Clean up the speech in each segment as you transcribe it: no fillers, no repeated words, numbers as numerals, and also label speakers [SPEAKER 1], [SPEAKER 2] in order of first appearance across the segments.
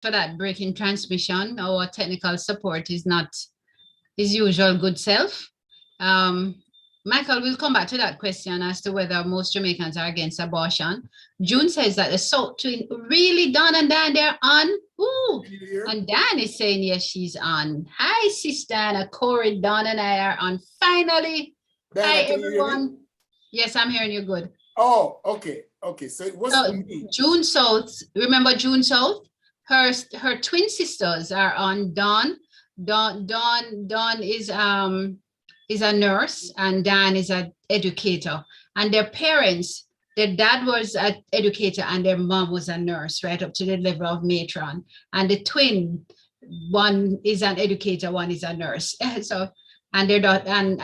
[SPEAKER 1] for that breaking transmission. Our technical support is not his usual good self. Michael, we'll come back to that question as to whether most Jamaicans are against abortion. June says that the South Twin really Don and Dan, they're on. Ooh. And Dan is saying, yes, she's on. Hi, sister Anna, Corey, Don and I are on finally. Diana, hi, everyone. Yes, I'm hearing you good.
[SPEAKER 2] Oh, okay. Okay, so it wasn't me.
[SPEAKER 1] June South, remember June South? Her twin sisters are on. Dawn is a nurse and Dan is an educator. And their parents, their dad was an educator and their mom was a nurse, right up to the level of matron. And the twin, one is an educator, one is a nurse. So, and their daughter Dawn.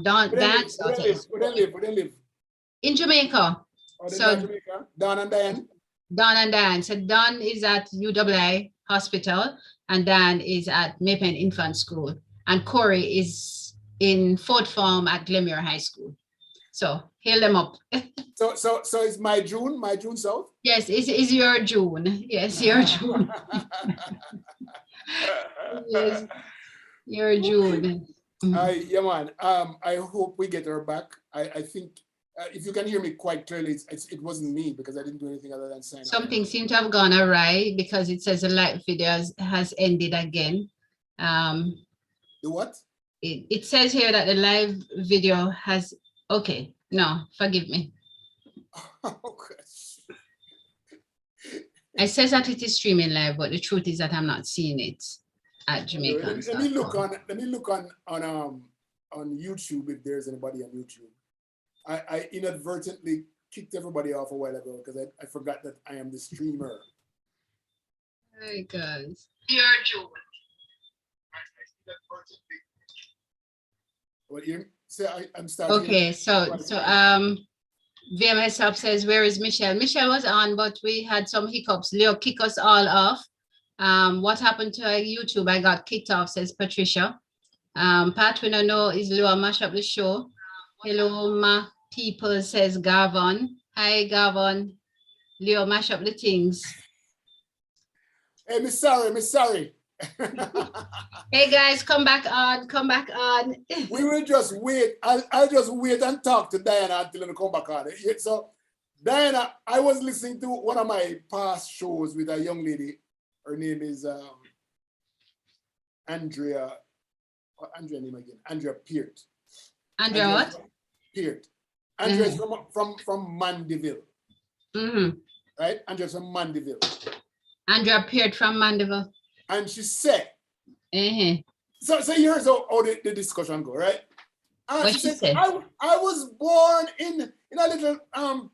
[SPEAKER 2] Where they live?
[SPEAKER 1] In Jamaica.
[SPEAKER 2] Oh, so Jamaica. Dawn and Diane.
[SPEAKER 1] Dawn and Dan. So Dawn is at UWI Hospital and Dan is at Maypen Infant School. And Corey is in fourth form at Glenmuir High School. So hail them up.
[SPEAKER 2] So it's my June South?
[SPEAKER 1] Yes, it's your June. Yes, your June. Yes, your June.
[SPEAKER 2] Yeah, man. I hope we get her back. I think if you can hear me quite clearly, it wasn't me because I didn't do anything other than sign up.
[SPEAKER 1] Something seemed to have gone awry because it says the live video has ended again.
[SPEAKER 2] The what?
[SPEAKER 1] It says here that the live video has, okay, no, forgive me.
[SPEAKER 2] Okay.
[SPEAKER 1] It says that it is streaming live, but the truth is that I'm not seeing it at Jamaica.
[SPEAKER 2] Let me look on YouTube if there's anybody on YouTube. I inadvertently kicked everybody off a while ago because I forgot that I am the streamer.
[SPEAKER 1] Hey guys.
[SPEAKER 3] Dear June.
[SPEAKER 2] What you say? I'm starting.
[SPEAKER 1] Okay, so VMS Hub says, where is Michelle? Michelle was on, but we had some hiccups. Leo kicked us all off. What happened to YouTube? I got kicked off, says Patricia. Pat, we don't know, is Leo mash up the show? Hello, ma people, says Gavin. Hi, Gavin. Leo mash up the things.
[SPEAKER 2] Hey, Miss sorry.
[SPEAKER 1] Hey guys, come back on.
[SPEAKER 2] We will just wait. I'll just wait and talk to Diana until I come back on. So, Diana, I was listening to one of my past shows with a young lady. Her name is Andrea. Andrea name again. Andrea Peart.
[SPEAKER 1] Andrea what?
[SPEAKER 2] Peart. Andrea's from Mandeville.
[SPEAKER 1] Mm-hmm.
[SPEAKER 2] Right? Andrea's from Mandeville.
[SPEAKER 1] Andrea Peart from Mandeville.
[SPEAKER 2] And she said, so here's how the discussion go, right? And she said, I was born in a little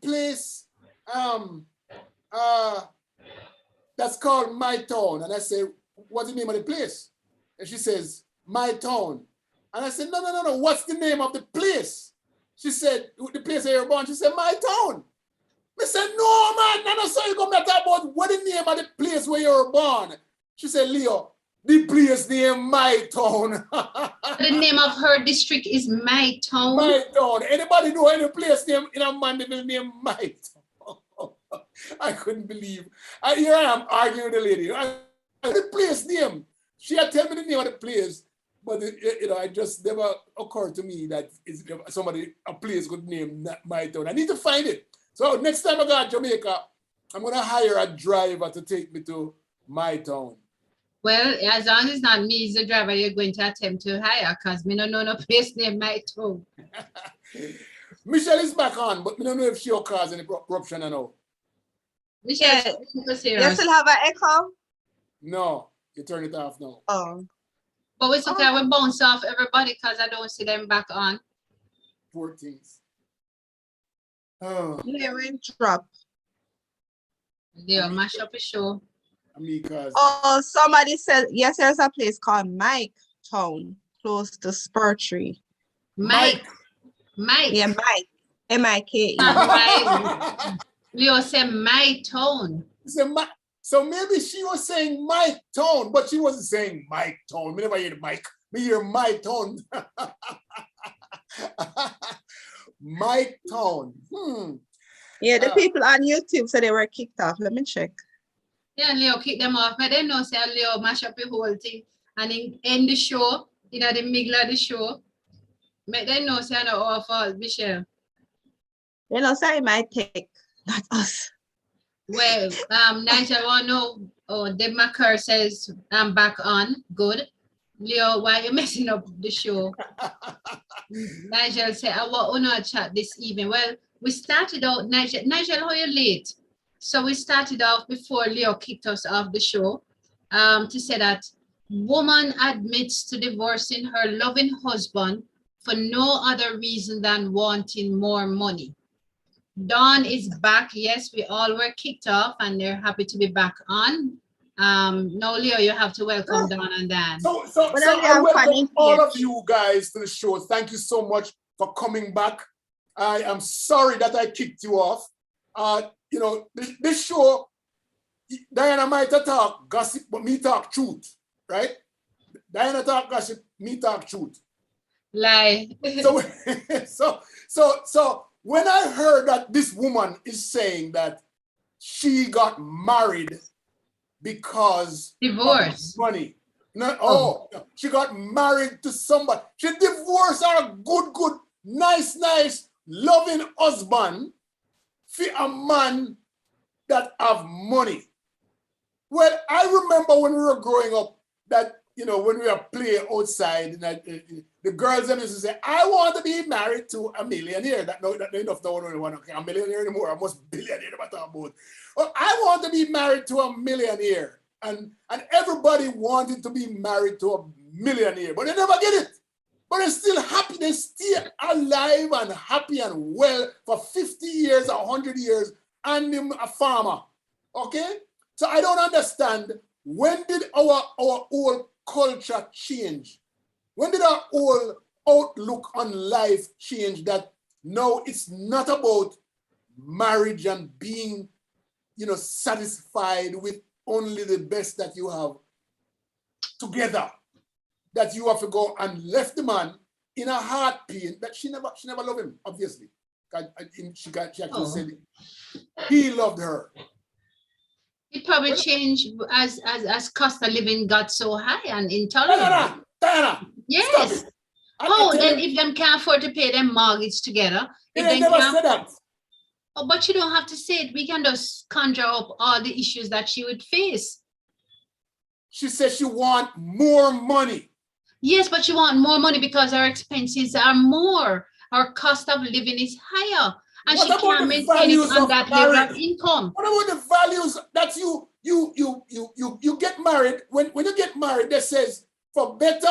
[SPEAKER 2] place that's called My Town. And I say, what's the name of the place? And she says, My Town. And I said, no, what's the name of the place? She said, the place where you're born. She said, My Town. I said, no, man, no, so you come to talk about what the name of the place where you're born. She said, Leo, the place named My Town.
[SPEAKER 1] The name of her district is My Town.
[SPEAKER 2] My Town. Anybody know any place name in a Mandeville named My Town? I couldn't believe. Here I am arguing with the lady. The place name. She had told me the name of the place, but it just never occurred to me that a place could name My Town. I need to find it. So next time I go to Jamaica, I'm going to hire a driver to take me to My Town.
[SPEAKER 1] Well, as long as it's not me, as the driver, you're going to attempt to hire because me don't know no place named My Town.
[SPEAKER 2] Michelle is back on, but we don't know if she'll cause any corruption or no.
[SPEAKER 1] Michelle,
[SPEAKER 3] you still have an echo?
[SPEAKER 2] No, you turn it off now.
[SPEAKER 3] Oh.
[SPEAKER 1] But we still will bounce off everybody because I don't see them back on.
[SPEAKER 2] 14th. Oh.
[SPEAKER 3] Yeah, we drop.
[SPEAKER 1] They'll mash up a show.
[SPEAKER 3] Oh, somebody said, yes, there's a place called Mike Town, close to Spur Tree.
[SPEAKER 1] Mike.
[SPEAKER 3] Yeah, Mike. M-I-K-E.
[SPEAKER 1] Leo said My Town.
[SPEAKER 2] So maybe she was saying My Town, but she wasn't saying Mike Town. We never hear Mike. We hear My Town. Mike Town.
[SPEAKER 3] Yeah, the people on YouTube said they were kicked off. Let me check.
[SPEAKER 1] Yeah, Leo kick them off. But them know say Leo mash up the whole thing and end the show, the middle of the show. Make them know say no our fault, Michelle.
[SPEAKER 3] You know, say it might take, not us.
[SPEAKER 1] Well, Nigel want to know, Deb McCurr says I'm back on. Good. Leo, why are you messing up the show? Nigel said, I want to chat this evening. Well, we started out, Nigel, how you late? So we started off before Leo kicked us off the show to say that woman admits to divorcing her loving husband for no other reason than wanting more money. Dawn is back. Yes, we all were kicked off and they're happy to be back on. No, Leo, you have to welcome Dawn and Dan.
[SPEAKER 2] So I welcome all of you guys to the show. Thank you so much for coming back. I am sorry that I kicked you off. You know, this show, Diana might talk gossip, but me talk truth, right? Diana talk gossip, me talk truth.
[SPEAKER 1] Lie.
[SPEAKER 2] So when I heard that this woman is saying that she got married because
[SPEAKER 1] divorce
[SPEAKER 2] of money. No, she got married to somebody. She divorced her good, nice, loving husband for a man that have money. Well, I remember when we were growing up that, you know, when we were playing outside, the girls and used to say, I want to be married to a millionaire. That enough no one want a millionaire anymore. I must billionaire about that about. Well, I want to be married to a millionaire. And everybody wanted to be married to a millionaire, but they never get it. But they're still happy. They stay alive and happy and well for 50 years, 100 years, and them a farmer. Okay? So I don't understand, when did our whole culture change? When did our whole outlook on life change that now it's not about marriage and being, you know, satisfied with only the best that you have together, that you have to go and left the man in a heart pain that she never loved him, obviously. She actually said he loved her.
[SPEAKER 1] It probably changed as cost of living got so high and intolerable.
[SPEAKER 2] Diana,
[SPEAKER 1] yes. Oh, then if them can't afford to pay them mortgage together, if
[SPEAKER 2] they never said that.
[SPEAKER 1] Oh, but you don't have to say it. We can just conjure up all the issues that she would face.
[SPEAKER 2] She said she want more money.
[SPEAKER 1] Yes, but she want more money because her expenses are more. Her cost of living is higher. And what she can't maintain it on that level of income.
[SPEAKER 2] What about the values that you get married? When you get married, that says for better,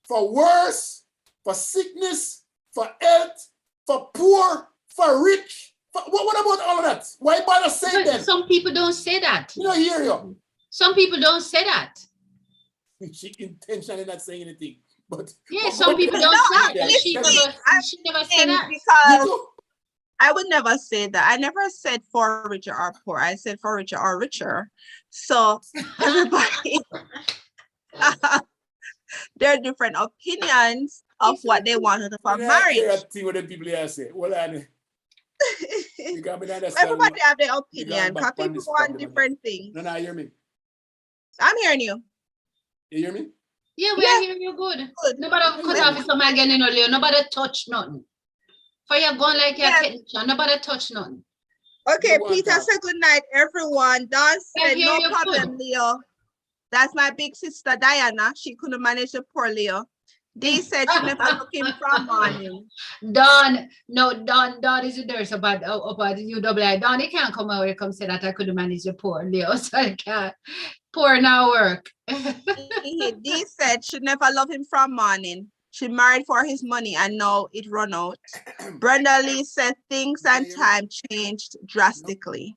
[SPEAKER 2] for worse, for sickness, for health, for poor, for rich. What about all of that? Why bother saying that?
[SPEAKER 1] Some people don't say that.
[SPEAKER 2] You don't hear you.
[SPEAKER 1] Some people don't say that.
[SPEAKER 2] She intentionally not saying anything. But
[SPEAKER 1] yeah, some people don't say that. She never said that.
[SPEAKER 3] Because I would never say that. I never said for richer or poor. I said for richer or richer. So everybody, there are different opinions of what they wanted for marriage. Everybody have their opinion because people want different things.
[SPEAKER 2] No, hear me.
[SPEAKER 3] I'm hearing you.
[SPEAKER 2] You hear me?
[SPEAKER 1] Yeah, we are hearing you good. Nobody cut off something again in earlier. Nobody touch nothing. For you going like your technician, nobody touch nothing.
[SPEAKER 3] Okay, Peter said good night, everyone. Dawn said no problem, Leo. That's my big sister Diana. She couldn't manage the poor Leo. They said she never looking from morning.
[SPEAKER 1] Dawn is a nurse about UWI. Dawn, he can't come out here come say that I couldn't manage the poor Leo, so I can't. Poor now work.
[SPEAKER 3] They said she never loved him from morning. She married for his money and now it run out. Brenda Lee said things and time changed drastically.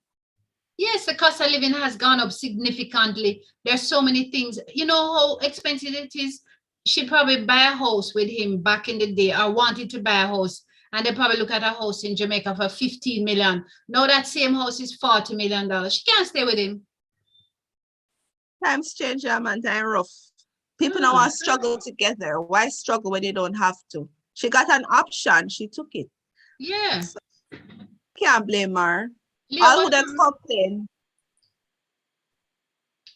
[SPEAKER 1] Yes, the cost of living has gone up significantly. There's so many things. You know how expensive it is? She probably buy a house with him back in the day or wanted to buy a house. And they probably look at a house in Jamaica for 15 million. Now that same house is $40 million. She can't stay with him.
[SPEAKER 3] Times change, man, time rough. People now want to struggle together. Why struggle when you don't have to? She got an option. She took it.
[SPEAKER 1] Yeah.
[SPEAKER 3] So, can't blame her. All who that complain.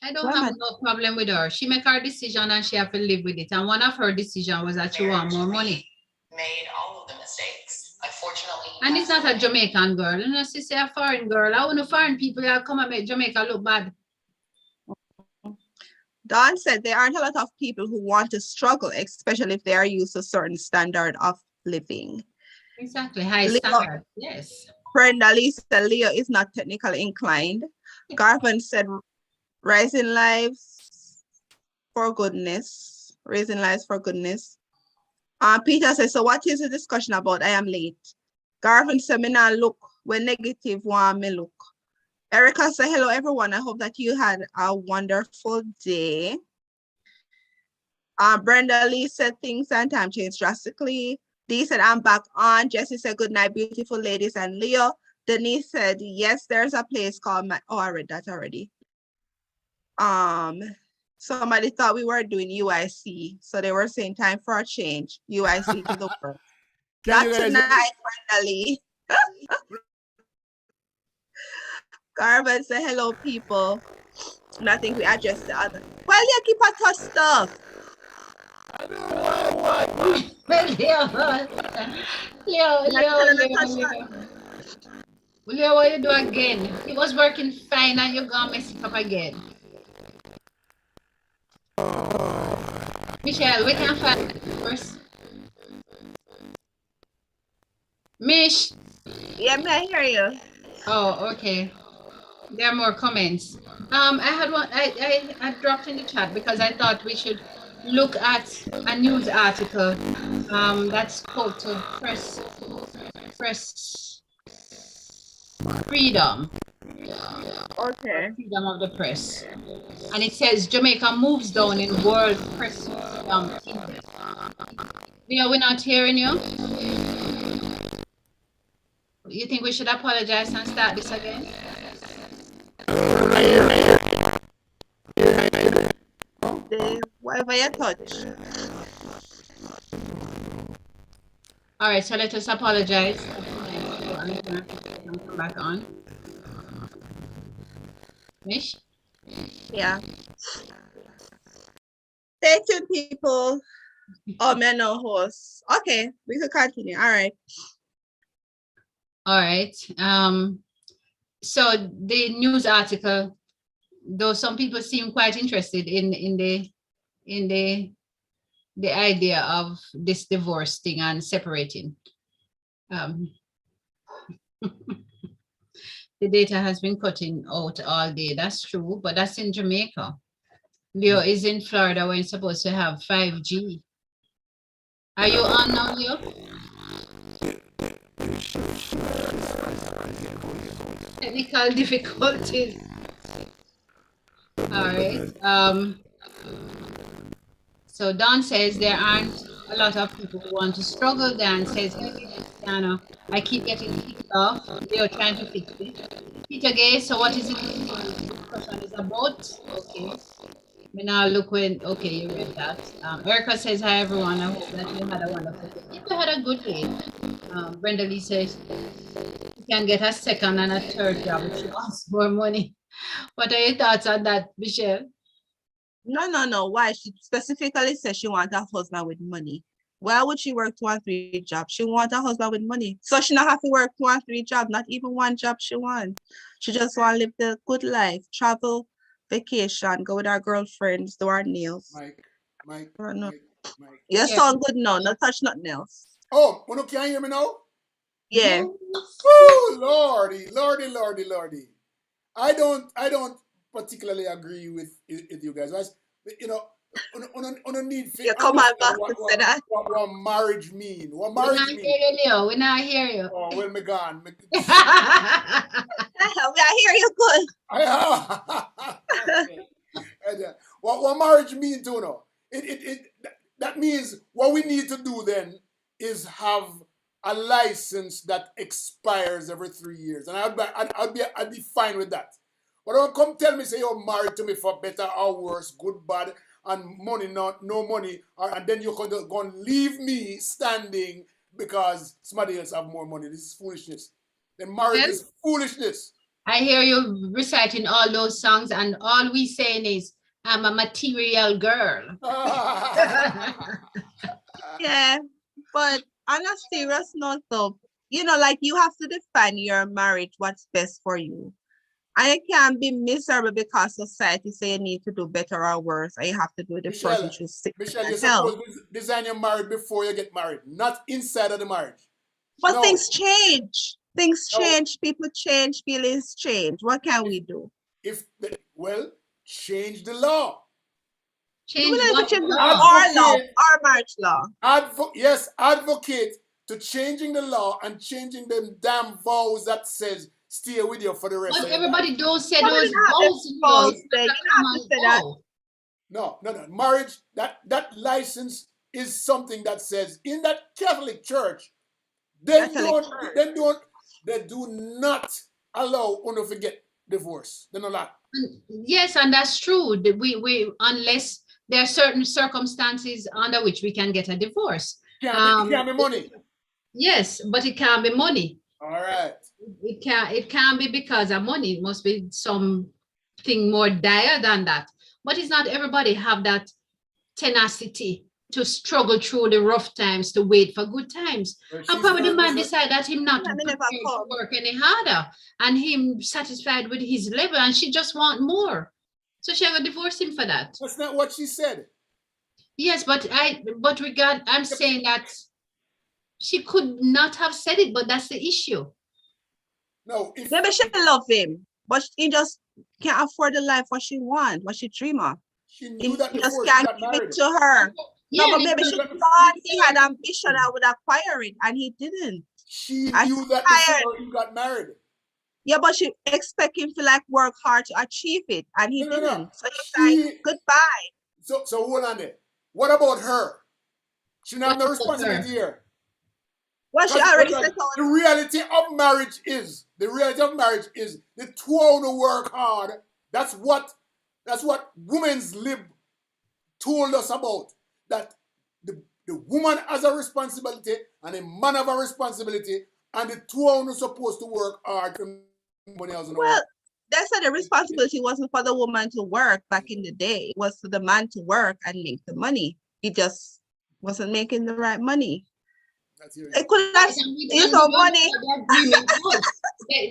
[SPEAKER 1] I don't have no problem with her. She make her decision and she have to live with it. And one of her decision was that she want more money.
[SPEAKER 4] Made all of the mistakes. Unfortunately.
[SPEAKER 1] And it's not a Jamaican girl. Unless you say a foreign girl. I want foreign people that come and make Jamaica look bad.
[SPEAKER 3] Don said there aren't a lot of people who want to struggle, especially if they are used to a certain standard of living.
[SPEAKER 1] Exactly, high standard, yes.
[SPEAKER 3] Brenda Lee said Leo is not technically inclined. Garvin said raising lives for goodness. Raising lives for goodness. Peter says, so what is the discussion about? I am late. Garvin said, me now look when negative one me look. Erica said, hello, everyone. I hope that you had a wonderful day. Brenda Lee said, things and time change drastically. Dee said, I'm back on. Jessie said, good night, beautiful ladies and Leo. Denise said, yes, there's a place called, I read that already. Somebody thought we were doing UIC. So they were saying time for a change. UIC to the world. Not tonight, Brenda Lee. Garvin said, hello, people. And I think we addressed the other. Well, you keep a touch stuff.
[SPEAKER 1] I don't want Leo, what you do again? It was working fine and you're gonna mess it up again. Michelle, we can find it first. Mish.
[SPEAKER 3] Yeah, may I hear you?
[SPEAKER 1] Oh, okay. There are more comments. I had one. I dropped in the chat because I thought we should look at a news article that's called to press freedom.
[SPEAKER 3] Okay.
[SPEAKER 1] Freedom of the press. And it says Jamaica moves down in world press freedom index. Leo, we're not hearing you. You think we should apologize and start this again?
[SPEAKER 3] Whatever you touch.
[SPEAKER 1] All right, so let us apologize. Come back on. Mish?
[SPEAKER 3] Yeah. Stay tuned, people. Oh, man, no host. Okay, we can continue. All right.
[SPEAKER 1] All right. So the news article, though some people seem quite interested in the idea of this divorce thing and separating. The data has been cutting out all day. That's true, but that's in Jamaica. Leo is in Florida where you're supposed to have 5G. Are you on now, Leo? Technical difficulties. All right. So Don says there aren't a lot of people who want to struggle. Dan says, hey, Cristiano, I keep getting kicked off. They're trying to fix it. Peter Gay, so what is it the discussion is about? Okay. We now look when, okay, you read that. Erica says, hi everyone. I hope that you had a wonderful day. If you had a good day, Brenda Lee says, you can get a second and a third job if she wants more money. What are your thoughts on that, Michelle?
[SPEAKER 3] No. Why? She specifically said she wants a husband with money. Why would she work 2 and 3 jobs? She wants a husband with money. So she not have to work 2 and 3 jobs, not even 1 job she wants. She just want to live the good life, travel, vacation, go with her girlfriends, do her nails.
[SPEAKER 2] Mike.
[SPEAKER 3] You sound good now, not touch nothing else.
[SPEAKER 2] Oh, you can't hear me now?
[SPEAKER 3] Yeah.
[SPEAKER 2] Oh, lordy. I don't particularly agree with you guys. You know, on a need for
[SPEAKER 3] you come on back to say that.
[SPEAKER 2] What marriage mean? What marriage mean?
[SPEAKER 1] Hear you, Leo. We not hear you.
[SPEAKER 2] Oh, well, me gone.
[SPEAKER 3] We hear you good.
[SPEAKER 2] What marriage mean to know? That means what we need to do then is have a license that expires every 3 years, and I'd be fine with that. But don't come tell me say you're married to me for better or worse, good, bad, and money, no money, and then you're going to leave me standing because somebody else have more money. This is foolishness. Then marriage is foolishness.
[SPEAKER 1] I hear you reciting all those songs, and all we saying is, I'm a material girl.
[SPEAKER 3] Yeah, but on a serious note, though, you know, like you have to define your marriage, what's best for you. And it can't be miserable because society say you need to do better or worse, and you have to do it the first, which is sick
[SPEAKER 2] Michelle, you're
[SPEAKER 3] and hell.
[SPEAKER 2] supposed to design your marriage before you get married, not inside of the marriage.
[SPEAKER 3] But
[SPEAKER 2] No.
[SPEAKER 3] things change. Things
[SPEAKER 2] No.
[SPEAKER 3] change, people change, feelings change. What can we do?
[SPEAKER 2] Well, change the law.
[SPEAKER 1] Change
[SPEAKER 3] Our
[SPEAKER 2] Advocate.
[SPEAKER 3] law, our marriage law.
[SPEAKER 2] Yes, advocate to changing the law and changing them damn vows that says stay with you for the rest of your life.
[SPEAKER 1] But everybody don't say
[SPEAKER 3] Nobody
[SPEAKER 1] those
[SPEAKER 3] have
[SPEAKER 1] vows.
[SPEAKER 3] they have to say that.
[SPEAKER 2] No. Marriage, that license is something that says in that Catholic Church, they do not allow one to get divorce. They don't allow.
[SPEAKER 1] Yes, and that's true. We unless there are certain circumstances under which we can get a divorce.
[SPEAKER 2] It can't be money.
[SPEAKER 1] Yes, but it can't be money.
[SPEAKER 2] All right.
[SPEAKER 1] It can't be because of money. It must be something more dire than that. But it's not everybody have that tenacity to struggle through the rough times, to wait for good times. And probably the man decide that him not to work any harder and him satisfied with his level, and she just want more. So she will divorce him for that.
[SPEAKER 2] That's not what she said.
[SPEAKER 1] Yes, but I'm saying that she could not have said it, but that's the issue.
[SPEAKER 2] No,
[SPEAKER 3] maybe she love him, but he just can't afford the life what she want, what she dream of.
[SPEAKER 2] She knew that
[SPEAKER 3] he
[SPEAKER 2] before
[SPEAKER 3] just can't
[SPEAKER 2] she got
[SPEAKER 3] give
[SPEAKER 2] married.
[SPEAKER 3] it to her.
[SPEAKER 1] Yeah,
[SPEAKER 3] no, but maybe she thought he had ambition and would acquire it, and he didn't.
[SPEAKER 2] She knew that before he got married.
[SPEAKER 3] Yeah, but she expect him to like work hard to achieve it, and he didn't. No. So he's like, goodbye.
[SPEAKER 2] So hold on there. What about her? She not have no responsibility here.
[SPEAKER 3] Well, she already said
[SPEAKER 2] the reality of marriage is the two of them work hard. That's what Women's Lib told us about. That the woman has a responsibility and the man have a responsibility, and the two of them are supposed to work hard.
[SPEAKER 3] Well, they said the responsibility wasn't for the woman to work back in the day. It was for the man to work and make the money. He just wasn't making the right money. It could have used money.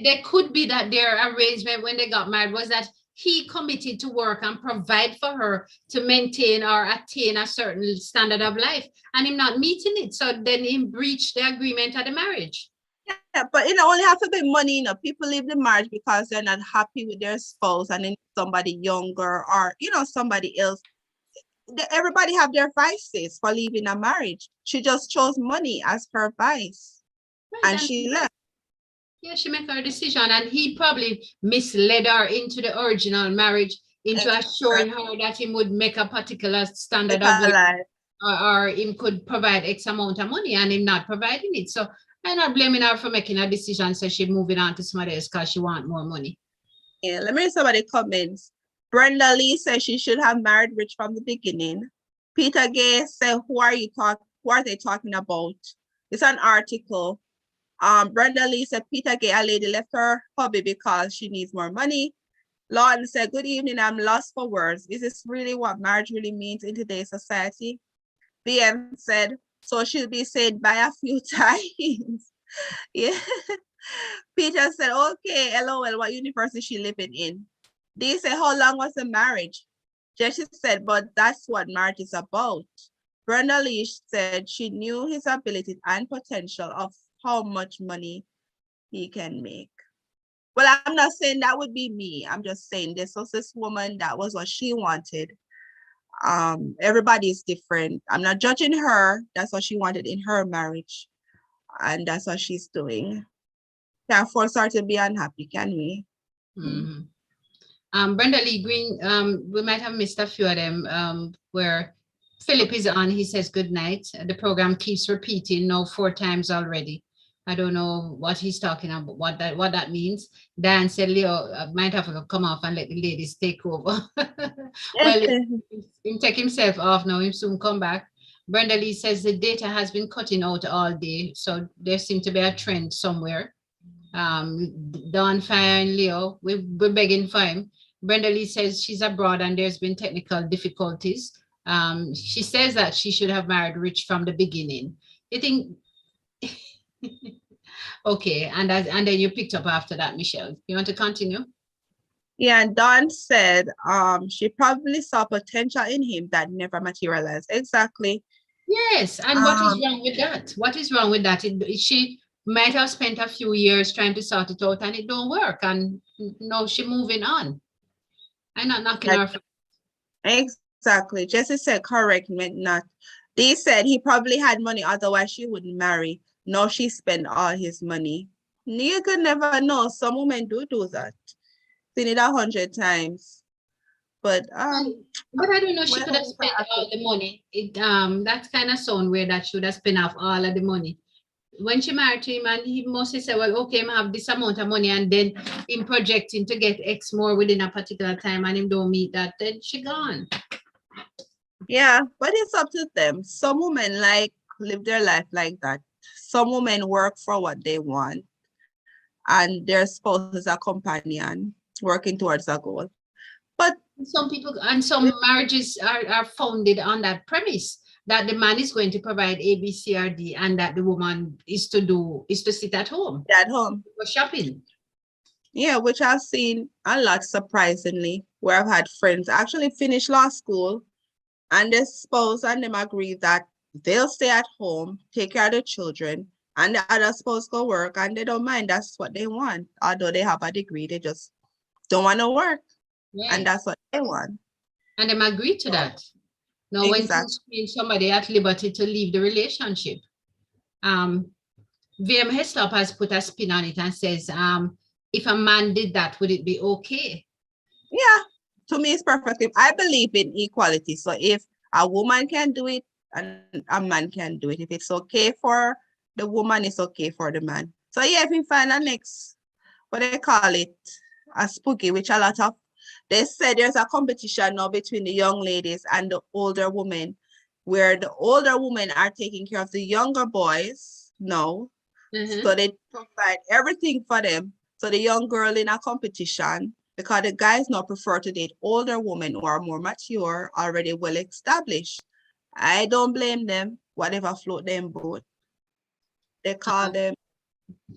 [SPEAKER 1] There could be that their arrangement when they got married was that he committed to work and provide for her to maintain or attain a certain standard of life, and him not meeting it. So then he breached the agreement of the marriage.
[SPEAKER 3] Yeah, but it only have to be money. People leave the marriage because they're not happy with their spouse and then somebody younger or somebody else. Everybody have their vices for leaving a marriage. She just chose money as her vice, and she left.
[SPEAKER 1] Yeah, she made her decision, and he probably misled her into the original marriage, into assuring her that he would make a particular standard of life, or him could provide X amount of money, and him not providing it. So I'm not blaming her for making a decision, so she's moving on to somebody else because she wants more money.
[SPEAKER 3] Yeah, let me read somebody comments. Brenda Lee says she should have married rich from the beginning. Peter Gay said, who are they talking about? It's an article. Brenda Lee said, Peter Gay, a lady left her hobby because she needs more money. Lawton said, good evening, I'm lost for words. Is this really what marriage really means in today's society? BM said, so she'll be said by a few times. Yeah. Peter said, okay, LOL, what universe is she living in? They said, how long was the marriage? Jesse said, but that's what marriage is about. Brenda Lee said she knew his ability and potential of how much money he can make. Well, I'm not saying that would be me. I'm just saying this was this woman, that was what she wanted. Everybody is different. I'm not judging her. That's what she wanted in her marriage. And that's what she's doing. Can't force her to be unhappy, can we?
[SPEAKER 1] Mm-hmm. Brenda Lee Green, we might have missed a few of them where Philip is on. He says good night. The program keeps repeating now 4 times already. I don't know what he's talking about, what that means. Dan said Leo might have to come off and let the ladies take over. Well, he'll take himself off now. He'll soon come back. Brenda Lee says the data has been cutting out all day. So there seems to be a trend somewhere. Dawn, Fire, and Leo, we're begging for him. Brenda Lee says she's abroad and there's been technical difficulties. She says that she should have married Rich from the beginning. You think? Okay, and then you picked up after that, Michelle. You want to continue?
[SPEAKER 3] Yeah, and Dawn said she probably saw potential in him that never materialized. Exactly.
[SPEAKER 1] Yes, and what is wrong with that? What is wrong with that? She might have spent a few years trying to sort it out and it don't work, and now she moving on. I'm not knocking her.
[SPEAKER 3] Exactly. Jesse said correct, meant not. They said he probably had money, otherwise she wouldn't marry. No, she spent all his money. You could never know. Some women do that. Seen it 100 times. But
[SPEAKER 1] I don't know. She could have spent all the money. That's kind of sound weird that she would have spent off all of the money. When she married to him, and he mostly said, well, okay, I have this amount of money, and then him projecting to get X more within a particular time, and him don't meet that, then she gone.
[SPEAKER 3] Yeah, but it's up to them. Some women live their life like that. Some women work for what they want, and their spouse is a companion working towards a goal. But
[SPEAKER 1] some people and some marriages are founded on that premise that the man is going to provide A, B, C, or D, and that the woman is to sit at home.
[SPEAKER 3] At home.
[SPEAKER 1] For shopping.
[SPEAKER 3] Yeah, which I've seen a lot, surprisingly, where I've had friends actually finish law school and their spouse and them agree that they'll stay at home, take care of the children, and the other spouse go work, and they don't mind. That's what they want. Although they have a degree, they just don't want to work. Yes. And that's what they want.
[SPEAKER 1] And them agree to that. Now, exactly. When somebody at liberty to leave the relationship, VM Heslop has put a spin on it and says, if a man did that, would it be okay?
[SPEAKER 3] Yeah, to me, it's perfectly. I believe in equality. So if a woman can do it and a man can do it, if it's okay for the woman, it's okay for the man. So yeah, if we find a next, what they call it, a spooky, which a lot of, they said there's a competition now between the young ladies and the older women, where the older women are taking care of the younger boys now. Mm-hmm. So they provide everything for them. So the young girl in a competition, because the guys now prefer to date older women who are more mature, already well established. I don't blame them, whatever float them boat. They call them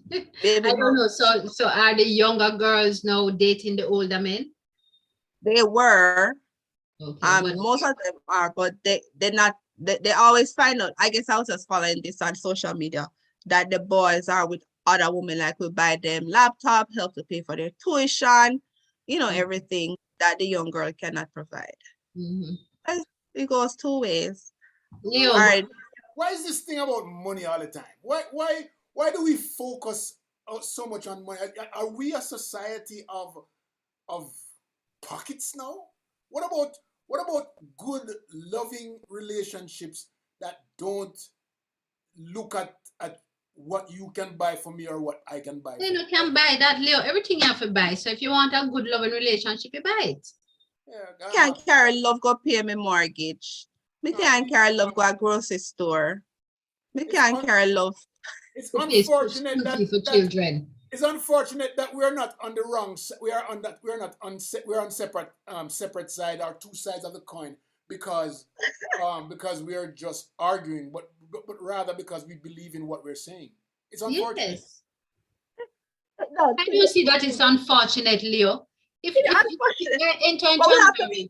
[SPEAKER 1] baby. I don't know. So are the younger girls now dating the older men?
[SPEAKER 3] They were. Okay, most of them are, but they're not. They always find out. I guess I was just following this on social media that the boys are with other women, like we buy them laptop, help to pay for their tuition, everything that the young girl cannot provide. Mm-hmm. It goes two ways.
[SPEAKER 2] Leo, all right. Why is this thing about money all the time? Why do we focus so much on money? Are we a society of pockets now? What about good, loving relationships that don't look at what you can buy for me or what I can buy?
[SPEAKER 1] You can buy that, Leo. Everything you have to buy. So if you want a good, loving relationship, you buy it.
[SPEAKER 3] Yeah, can't carry love go pay my mortgage. Me can't carry love go a grocery store. Me can't carry love.
[SPEAKER 2] It's unfortunate
[SPEAKER 1] for children.
[SPEAKER 2] It's unfortunate that we're not on the wrong. We're on separate side or two sides of the coin because we are just arguing, but rather because we believe in what we're saying. It's unfortunate.
[SPEAKER 1] Yes. I do see that it's unfortunate, Leo. If I enter into a marriage,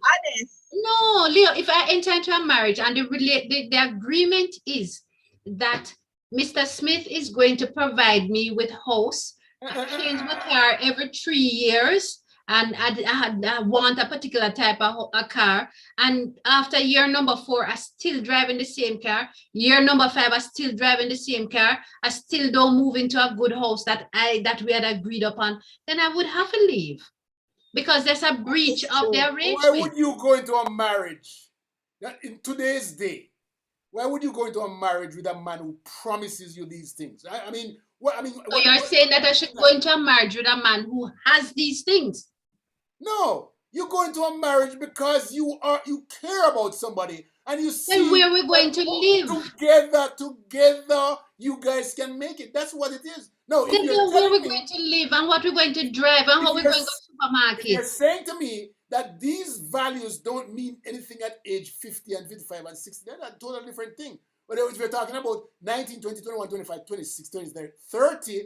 [SPEAKER 1] no, Leo, if I enter into a marriage and the agreement is that Mr. Smith is going to provide me with house, I change my car every 3 years, and I want a particular type of a car, and after year number 4, I still driving the same car. Year number 5, I still driving the same car. I still don't move into a good house that we had agreed upon. Then I would have to leave because there's a breach of the arrangement.
[SPEAKER 2] Why would you go into a marriage in today's day? Why would you go into a marriage with a man who promises you these things? I mean.
[SPEAKER 1] So you're saying that I should go into a marriage with a man who has these things?
[SPEAKER 2] No, you go into a marriage because you care about somebody And you see,
[SPEAKER 1] then where are we going to live?
[SPEAKER 2] Together, you guys can make it. That's what it is. No, if
[SPEAKER 1] Then
[SPEAKER 2] you're
[SPEAKER 1] where we're
[SPEAKER 2] telling me,
[SPEAKER 1] going to live and what we're going to drive and how we're going to go to
[SPEAKER 2] if you're
[SPEAKER 1] supermarket.
[SPEAKER 2] saying to me that these values don't mean anything at age 50 and 55 and 60, that's a totally different thing. But if we're talking about 19, 20, 21, 25, 26, 29, 30,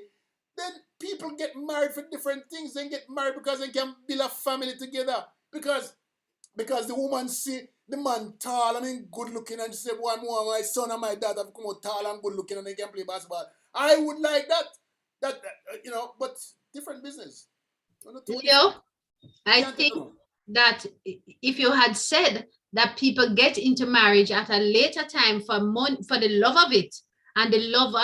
[SPEAKER 2] then people get married for different things. They get married because they can build a family together. Because the woman see the man tall and good looking and she said, "One more, my son and my daughter have come out tall and good looking and they can play basketball." I would like that. But different business.
[SPEAKER 1] Leo, I think that if you had said that people get into marriage at a later time for the love of it and the love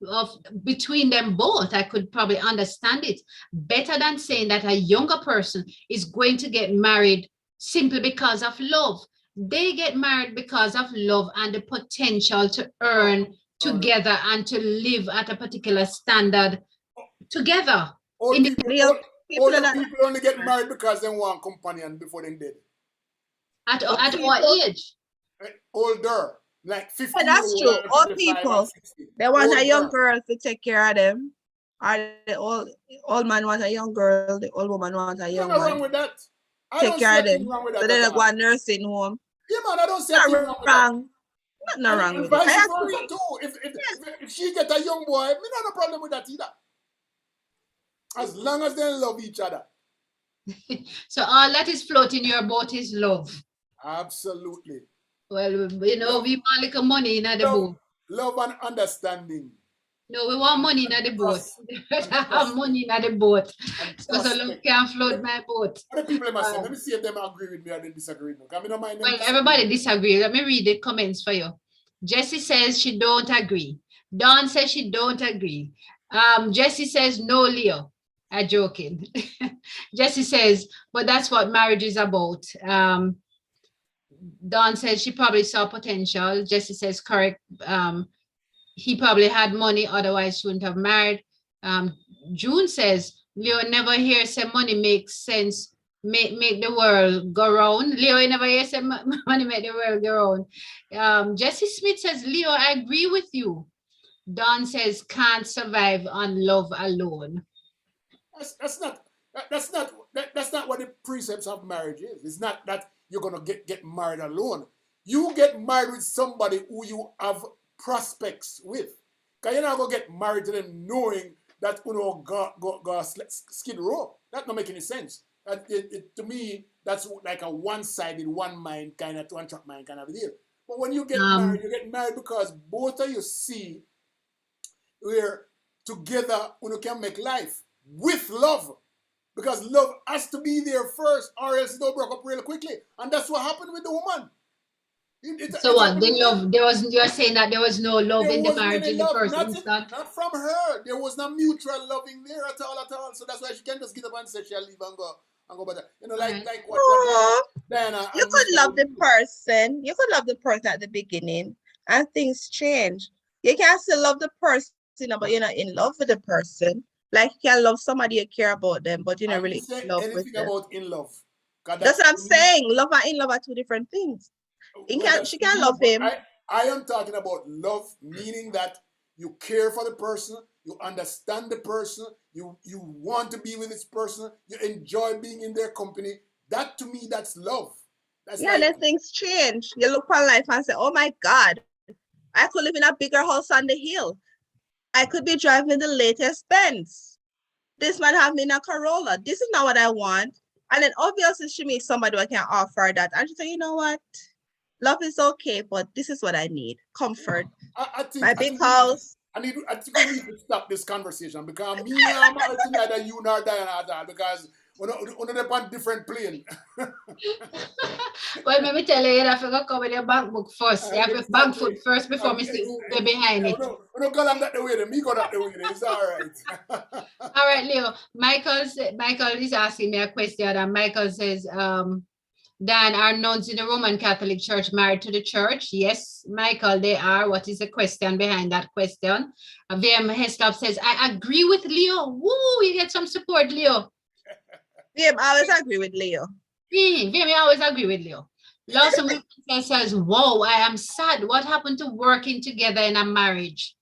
[SPEAKER 1] of between them both, I could probably understand it better than saying that a younger person is going to get married simply because of love. They get married because of love and the potential to earn together and to live at a particular standard together.
[SPEAKER 2] Old people only get married because they want companion before they're dead.
[SPEAKER 1] At what age?
[SPEAKER 2] Older, like 50.
[SPEAKER 3] Yeah, that's true. Old people, they want a young girl to take care of them. Or the old man wants a young girl, the old woman wants a young man.
[SPEAKER 2] Nothing wrong with that.
[SPEAKER 3] Take care of them. So then they go a nursing home.
[SPEAKER 2] Yeah, man, I don't say anything wrong with that.
[SPEAKER 3] Nothing wrong with it.
[SPEAKER 2] I agree too. If she get a young boy, me not no problem with that either. As long as they love each other.
[SPEAKER 1] So all that is floating your boat is love.
[SPEAKER 2] Absolutely.
[SPEAKER 1] Well, we want little money in the boat.
[SPEAKER 2] Love and understanding.
[SPEAKER 1] No, we want money in the boat. I have money in the boat. So love can't float my boat.
[SPEAKER 2] Other people must say, let me see if they agree with me or they disagree with me.
[SPEAKER 1] Well, everybody disagree. Let me read the comments for you. Jessie says she don't agree. Dawn says she don't agree. Jessie says no, Leo. I'm joking. Jessie says, but that's what marriage is about. Dawn says she probably saw potential. Jessie says correct. He probably had money, otherwise she wouldn't have married. June says, Leo never hears say money makes sense, make the world go round. Leo never hears say money make the world go round. Jessie Smith says, Leo, I agree with you. Dawn says, can't survive on love alone.
[SPEAKER 2] That's not what the precepts of marriage is. It's not that you're gonna get married alone. You get married with somebody who you have prospects with. Because you're not gonna get married to them knowing that go skid row. That don't make any sense. To me, that's like a one-sided, one mind kind of one-track mind kind of deal. But when you get married, you get married because both of you see we're together when you can make life with love. Because love has to be there first, or else it'll break up really quickly. And that's what happened with the woman.
[SPEAKER 1] So what? You're saying that there was no love in the marriage in the first instance?
[SPEAKER 2] Not from her. There was no mutual loving there at all. So that's why she can't just get up and say she'll leave and go back. Like what Diana.
[SPEAKER 3] You could love the person. You could love the person at the beginning, and things change. You can still love the person, but you're not in love with the person. Like you can love somebody, you care about them, but you're not really in love with them.
[SPEAKER 2] About in love.
[SPEAKER 3] That's what I'm saying. Love and in love are two different things. She can love him.
[SPEAKER 2] I am talking about love, meaning that you care for the person, you understand the person, you want to be with this person, you enjoy being in their company. That to me, that's love.
[SPEAKER 3] Then things change. You look on life and say, oh my God, I could live in a bigger house on the hill. I could be driving the latest Benz. This man have me in a Corolla. This is not what I want. And then obviously she meets somebody who can offer that. And she say, you know what? Love is okay, but this is what I need. Comfort. I think my big house.
[SPEAKER 2] I think we need to stop this conversation because me and my neither you nor Diana at all because we're on different plane.
[SPEAKER 1] Well, let me tell you, you have to come with your bank book first. You have to bank foot first before me see who be behind it.
[SPEAKER 2] We don't go that the way. Me go that the way. It's all right.
[SPEAKER 1] All right, Leo. Michael is asking me a question, and Michael says, Dan, are nuns in the Roman Catholic Church married to the church? Yes, Michael, they are. What is the question behind that question? VM Heslop says, I agree with Leo. Woo, you get some support, Leo.
[SPEAKER 3] VM, I always agree with Leo.
[SPEAKER 1] VM, I always agree with Leo. Lawson Wilkinson says, whoa, I am sad. What happened to working together in a marriage?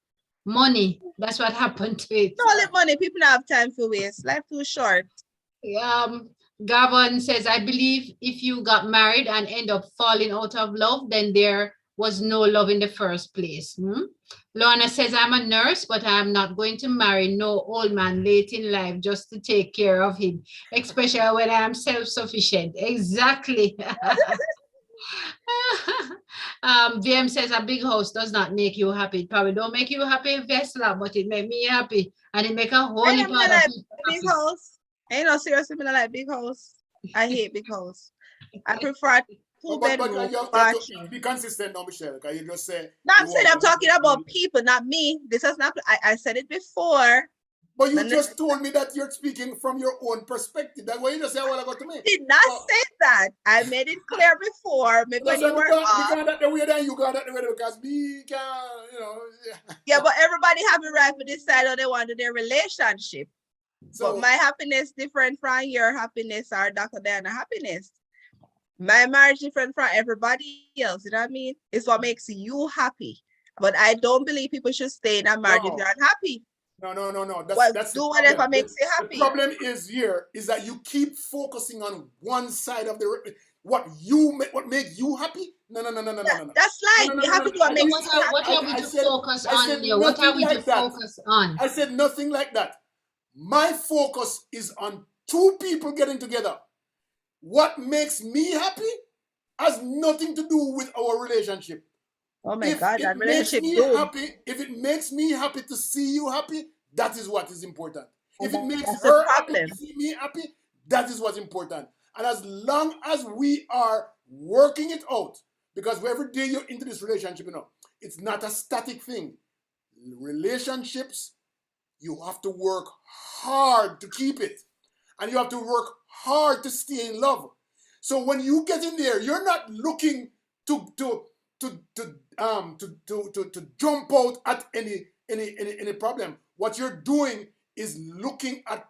[SPEAKER 1] Money. That's what happened to it.
[SPEAKER 3] All the money, people don't have time for waste. Life too short.
[SPEAKER 1] Gavin says, I believe if you got married and end up falling out of love, then there was no love in the first place. Lorna says, I'm a nurse, but I'm not going to marry no old man late in life just to take care of him, especially when I am self-sufficient. Exactly. VM says a big house does not make you happy. It probably don't make you happy, Vesla, but it make me happy. And it make a whole lot of
[SPEAKER 3] big house. Ain't no seriously, I like big house. I hate big house. I prefer two-bedroom.
[SPEAKER 2] Be consistent now, Michelle. Because you just say.
[SPEAKER 3] Not saying I'm talking about people, not me. This is not. I said it before.
[SPEAKER 2] But you just told me that you're speaking from your own perspective. That's why you just say, "Well, I got to me."
[SPEAKER 3] Did not say that. I made it clear before. Maybe when you were off.
[SPEAKER 2] You got that the way that you got that the way because we can, you know.
[SPEAKER 3] Yeah, but everybody have a right to decide how they want in their relationship. So, but my happiness different from your happiness or Dr. Diana happiness. My marriage different from everybody else. You know what I mean? It's what makes you happy. But I don't believe people should stay in a marriage if they're unhappy.
[SPEAKER 2] No. That's
[SPEAKER 3] do whatever makes you happy.
[SPEAKER 2] The problem is that you keep focusing on one side of the what make you happy. No.
[SPEAKER 3] That's like you have to do what makes you happy.
[SPEAKER 1] What are we to focus on? What are we to focus on?
[SPEAKER 2] I said nothing like that. My focus is on two people getting together. What makes me happy has nothing to do with our relationship.
[SPEAKER 3] Oh my God, that relationship
[SPEAKER 2] if it makes me happy to see you happy, that is what is important. If it makes
[SPEAKER 3] That's
[SPEAKER 2] her happy to see me happy, that is what's important. And as long as we are working it out, because every day you're into this relationship, it's not a static thing. Relationships, you have to work hard to keep it. And you have to work hard to stay in love. So when you get in there, you're not looking to jump out at any problem. What you're doing is looking at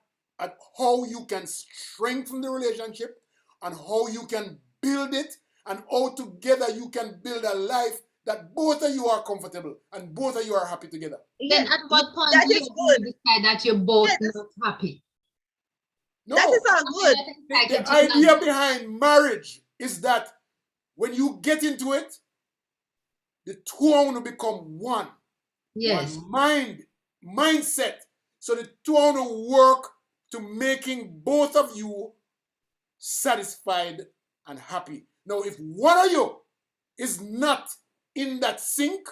[SPEAKER 2] how you can strengthen the relationship and how you can build it and how together you can build a life that both of you are comfortable and both of you are happy together.
[SPEAKER 1] Then at what point do you decide that you're both not happy?
[SPEAKER 2] No,
[SPEAKER 3] that is all good.
[SPEAKER 2] The idea behind marriage is that when you get into it, the two are going to become one.
[SPEAKER 1] Yes.
[SPEAKER 2] One mindset. So the two are going to work to making both of you satisfied and happy. Now, if one of you is not in that sync,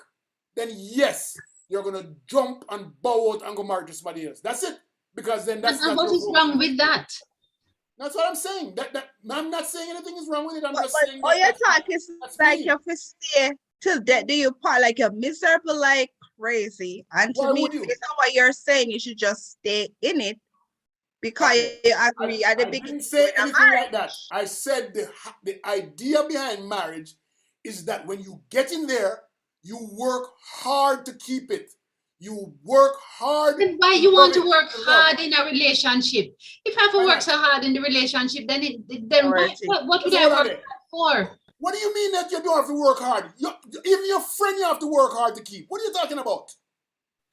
[SPEAKER 2] then yes, you're going to jump and bow out and go marry to somebody else. That's it. Because then that's
[SPEAKER 1] what is wrong with that?
[SPEAKER 2] That's what I'm saying. I'm not saying anything is wrong with it. I'm just saying.
[SPEAKER 3] All your talk is like you have to stay till death. Do you part like you're miserable like crazy? And to me, based on what you're saying, you should just stay in it because you agree at the beginning.
[SPEAKER 2] I didn't say anything like that. I said the idea behind marriage is that when you get in there, you work hard to keep it. You work hard.
[SPEAKER 1] Then why you want to work hard in a relationship? If I have to work so hard in the relationship, then what would I work hard for?
[SPEAKER 2] What do you mean that you don't have to work hard? Even your friend you have to work hard to keep. What are you talking about?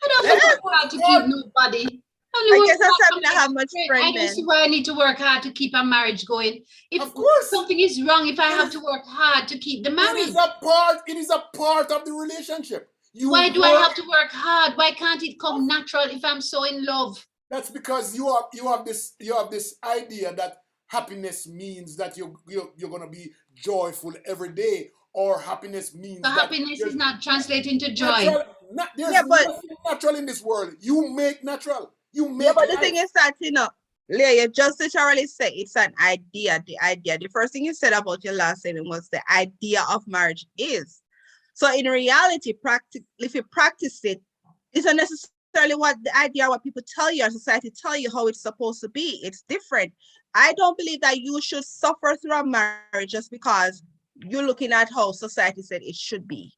[SPEAKER 1] I don't have to work hard to keep nobody.
[SPEAKER 3] I guess that's something I have much friend.
[SPEAKER 1] I don't see why I need to work hard to keep a marriage going. If something is wrong, if I have to work hard to keep the marriage.
[SPEAKER 2] It is a part of the relationship.
[SPEAKER 1] Why do I have to work hard? Why can't it come natural if I'm so in love?
[SPEAKER 2] That's because you have this idea that happiness means that you're gonna be joyful every day, or happiness means
[SPEAKER 1] so happiness is not translating to joy.
[SPEAKER 2] There's nothing natural in this world. You make natural.
[SPEAKER 3] But the thing is that Leah, you just literally say it's an idea. The first thing you said about your last statement was the idea of marriage is. So in reality, if you practice it, it's not necessarily what the idea, what people tell you or society tell you how it's supposed to be. It's different. I don't believe that you should suffer through a marriage just because you're looking at how society said it should be.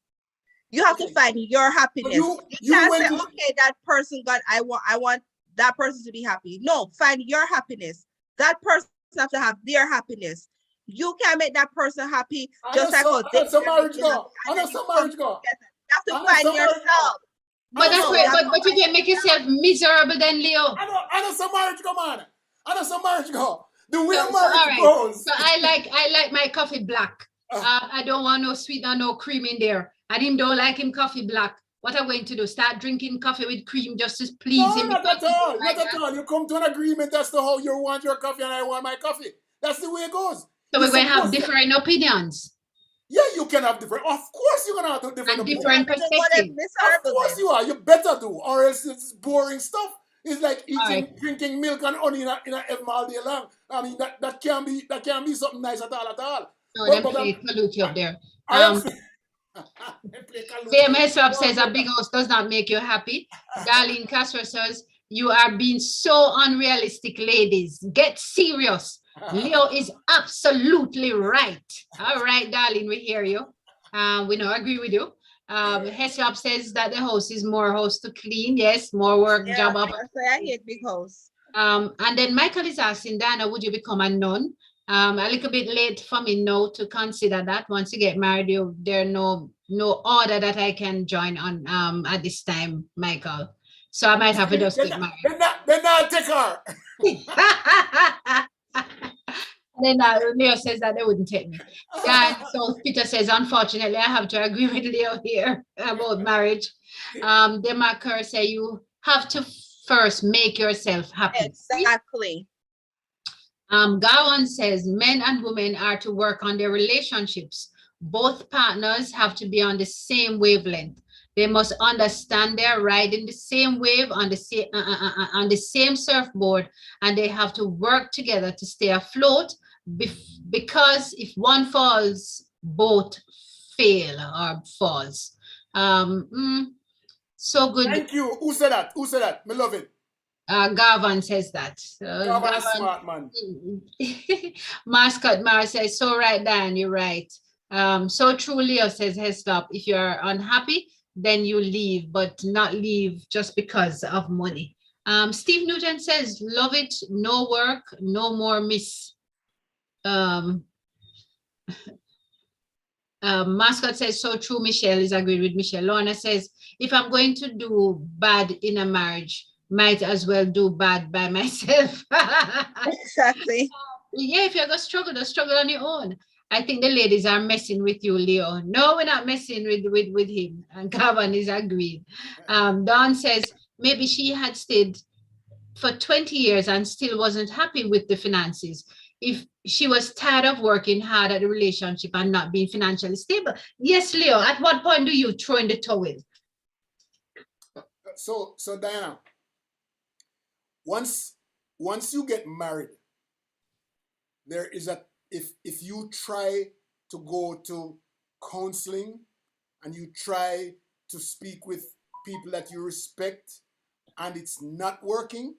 [SPEAKER 3] You have to find your happiness. You can't say, okay, that person I want that person to be happy. No, find your happiness. That person have to have their happiness. You can make that person happy
[SPEAKER 2] I
[SPEAKER 3] just
[SPEAKER 2] know
[SPEAKER 3] like how
[SPEAKER 2] so, I
[SPEAKER 3] they
[SPEAKER 2] know some
[SPEAKER 3] make
[SPEAKER 2] marriage
[SPEAKER 3] you happy.
[SPEAKER 2] go. I
[SPEAKER 3] And
[SPEAKER 2] know
[SPEAKER 3] then you
[SPEAKER 2] some
[SPEAKER 3] come
[SPEAKER 2] marriage go.
[SPEAKER 3] together. You have to
[SPEAKER 2] I know
[SPEAKER 3] find
[SPEAKER 2] some marriage go.
[SPEAKER 3] yourself.
[SPEAKER 1] But that's
[SPEAKER 3] No,
[SPEAKER 1] why,
[SPEAKER 3] you have to
[SPEAKER 1] but you
[SPEAKER 3] find
[SPEAKER 1] can make
[SPEAKER 3] yourself.
[SPEAKER 1] yourself miserable then, Leo.
[SPEAKER 2] I know some marriage go, man. I know some marriage go. The way
[SPEAKER 1] So all
[SPEAKER 2] marriage
[SPEAKER 1] right.
[SPEAKER 2] goes.
[SPEAKER 1] So I like my coffee black. I don't want no sweet or no cream in there. And him don't like him coffee black. What I'm going to do? Start drinking coffee with cream just to please
[SPEAKER 2] No,
[SPEAKER 1] him?
[SPEAKER 2] not at
[SPEAKER 1] Because he
[SPEAKER 2] all.
[SPEAKER 1] don't
[SPEAKER 2] Not
[SPEAKER 1] like
[SPEAKER 2] at
[SPEAKER 1] that?
[SPEAKER 2] all. You come to an agreement as to how you want your coffee and I want my coffee. That's the way it goes.
[SPEAKER 1] So
[SPEAKER 2] You're
[SPEAKER 1] we're going to have
[SPEAKER 2] supposed to.
[SPEAKER 1] different opinions
[SPEAKER 2] Yeah, you can have different. Of course, you're gonna have different
[SPEAKER 1] and
[SPEAKER 2] opinions.
[SPEAKER 1] different
[SPEAKER 3] But you want it
[SPEAKER 1] perspectives.
[SPEAKER 2] Of
[SPEAKER 3] miserable
[SPEAKER 2] course
[SPEAKER 3] then.
[SPEAKER 2] you are. You better do, or else it's boring stuff. It's like
[SPEAKER 1] All
[SPEAKER 2] eating,
[SPEAKER 1] right.
[SPEAKER 2] drinking milk and honey in a heaven all day long. I mean, that can't be something nice at all, at all.
[SPEAKER 1] No,
[SPEAKER 2] But
[SPEAKER 1] them
[SPEAKER 2] but
[SPEAKER 1] play Kaluki up there.
[SPEAKER 2] I am. They play
[SPEAKER 1] Same
[SPEAKER 2] Kaluki.
[SPEAKER 1] Hesop says a
[SPEAKER 2] Oh,
[SPEAKER 1] big house does not make you happy. Darlene Castro says, you are being so unrealistic, ladies. Get serious. Leo is absolutely right. All right, darling, we hear you. We don't agree with you. Hesop says that the house is more house to clean. Yes, more work,
[SPEAKER 3] Yeah,
[SPEAKER 1] job up.
[SPEAKER 3] that's why I hate big house.
[SPEAKER 1] And then Michael is asking, Diana, would you become a nun? A little bit late for me now to consider that. Once you get married, there no order that I can join on at this time, Michael. So I might have to just get married.
[SPEAKER 2] They're not take her.
[SPEAKER 1] Then Leo says that they wouldn't take me. Yeah, so Peter says, unfortunately, I have to agree with Leo here about marriage. Demarker say you have to first make yourself happy.
[SPEAKER 3] Exactly.
[SPEAKER 1] Gawan says men and women are to work on their relationships. Both partners have to be on the same wavelength. They must understand they're riding the same wave on the same surfboard, and they have to work together to stay afloat. Because if one falls, both fail or falls. So good.
[SPEAKER 2] Thank you. Who said that? Who said that? Me love it.
[SPEAKER 1] Garvan says that.
[SPEAKER 2] Garvan is smart, man.
[SPEAKER 1] Mascot Mara says, so right, Dan, you're right. So true, Leo says, hey, stop. If you're unhappy, then you leave, but not leave just because of money. Steve Newton says, love it, no work, no more miss. Mascot says, so true, Michelle is agreed with Michelle. Lorna says, if I'm going to do bad in a marriage, might as well do bad by myself.
[SPEAKER 3] Exactly.
[SPEAKER 1] Yeah, if you're going to struggle on your own. I think the ladies are messing with you, Leo. No, we're not messing with him. And Gavan is agreed. Dawn says, maybe she had stayed for 20 years and still wasn't happy with the finances. If she was tired of working hard at the relationship and not being financially stable. Yes, Leo, at what point do you throw in the towel?
[SPEAKER 2] So Diana, once you get married, there is if you try to go to counseling and you try to speak with people that you respect and it's not working,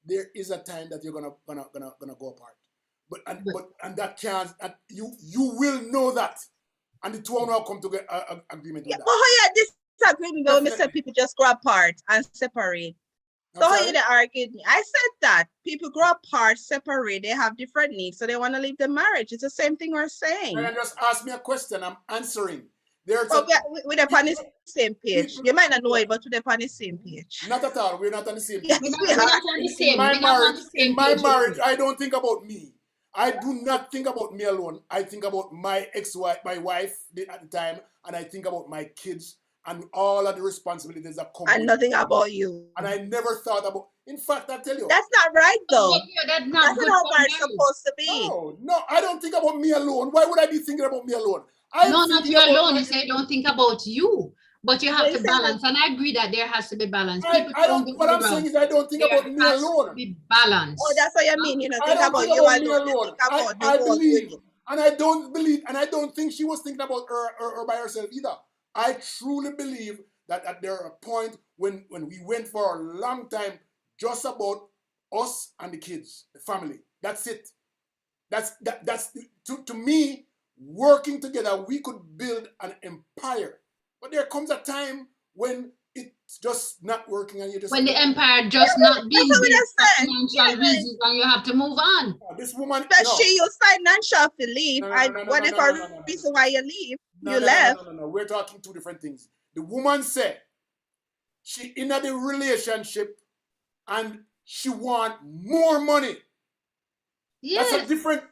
[SPEAKER 2] there is a time that you're gonna go apart. But that can't, you will know that, and the two will now come to get agreement with that.
[SPEAKER 3] Oh yeah, this agreement when we said people just grow apart and separate. So how you argued me? I said that people grow apart, separate, they have different needs, so they want to leave the marriage. It's the same thing we're saying.
[SPEAKER 2] And just ask me a question, I'm answering.
[SPEAKER 3] We're on the same page. You might not know it, but we're on the same page.
[SPEAKER 2] Not at all. We're not on the same page.
[SPEAKER 3] Yes, we are.
[SPEAKER 2] In my marriage, I don't think about me. I do not think about me alone. I think about my ex-wife, my wife at the time, and I think about my kids and all of the responsibilities that come.
[SPEAKER 3] And nothing about you.
[SPEAKER 2] And I never thought about. In fact, I tell you,
[SPEAKER 3] that's not right, though.
[SPEAKER 1] That's not
[SPEAKER 3] how marriage supposed to be.
[SPEAKER 2] No, I don't think about me alone. Why would I be thinking about me alone?
[SPEAKER 1] No, not you alone. You say don't think about you, but you have to balance. And I agree that there has to be balance.
[SPEAKER 2] What I'm saying is I don't think about me alone.
[SPEAKER 1] Be balanced.
[SPEAKER 3] Oh, that's what you mean. You know, think about you alone.
[SPEAKER 2] I believe, and I don't believe, and I don't think she was thinking about her by herself either. I truly believe that at there a point when we went for a long time just about us and the kids, the family. That's it. That's to me, working together, we could build an empire. But there comes a time when it's just not working, and you just
[SPEAKER 1] when the empire just not being
[SPEAKER 3] what
[SPEAKER 1] built
[SPEAKER 3] I
[SPEAKER 1] for
[SPEAKER 3] said.
[SPEAKER 1] financial reasons, and you have to move on.
[SPEAKER 2] this woman.
[SPEAKER 3] But
[SPEAKER 2] No,
[SPEAKER 3] she use financial to leave.
[SPEAKER 2] No, no,
[SPEAKER 3] And
[SPEAKER 2] no, no,
[SPEAKER 3] what
[SPEAKER 2] no,
[SPEAKER 3] if
[SPEAKER 2] no,
[SPEAKER 3] a
[SPEAKER 2] no, no, no,
[SPEAKER 3] reason why you leave?
[SPEAKER 2] no,
[SPEAKER 3] You
[SPEAKER 2] no,
[SPEAKER 3] left.
[SPEAKER 2] no, no, no, no. We're talking two different things. The woman said she in a the relationship and she want more money.
[SPEAKER 1] Yes.
[SPEAKER 2] That's a different.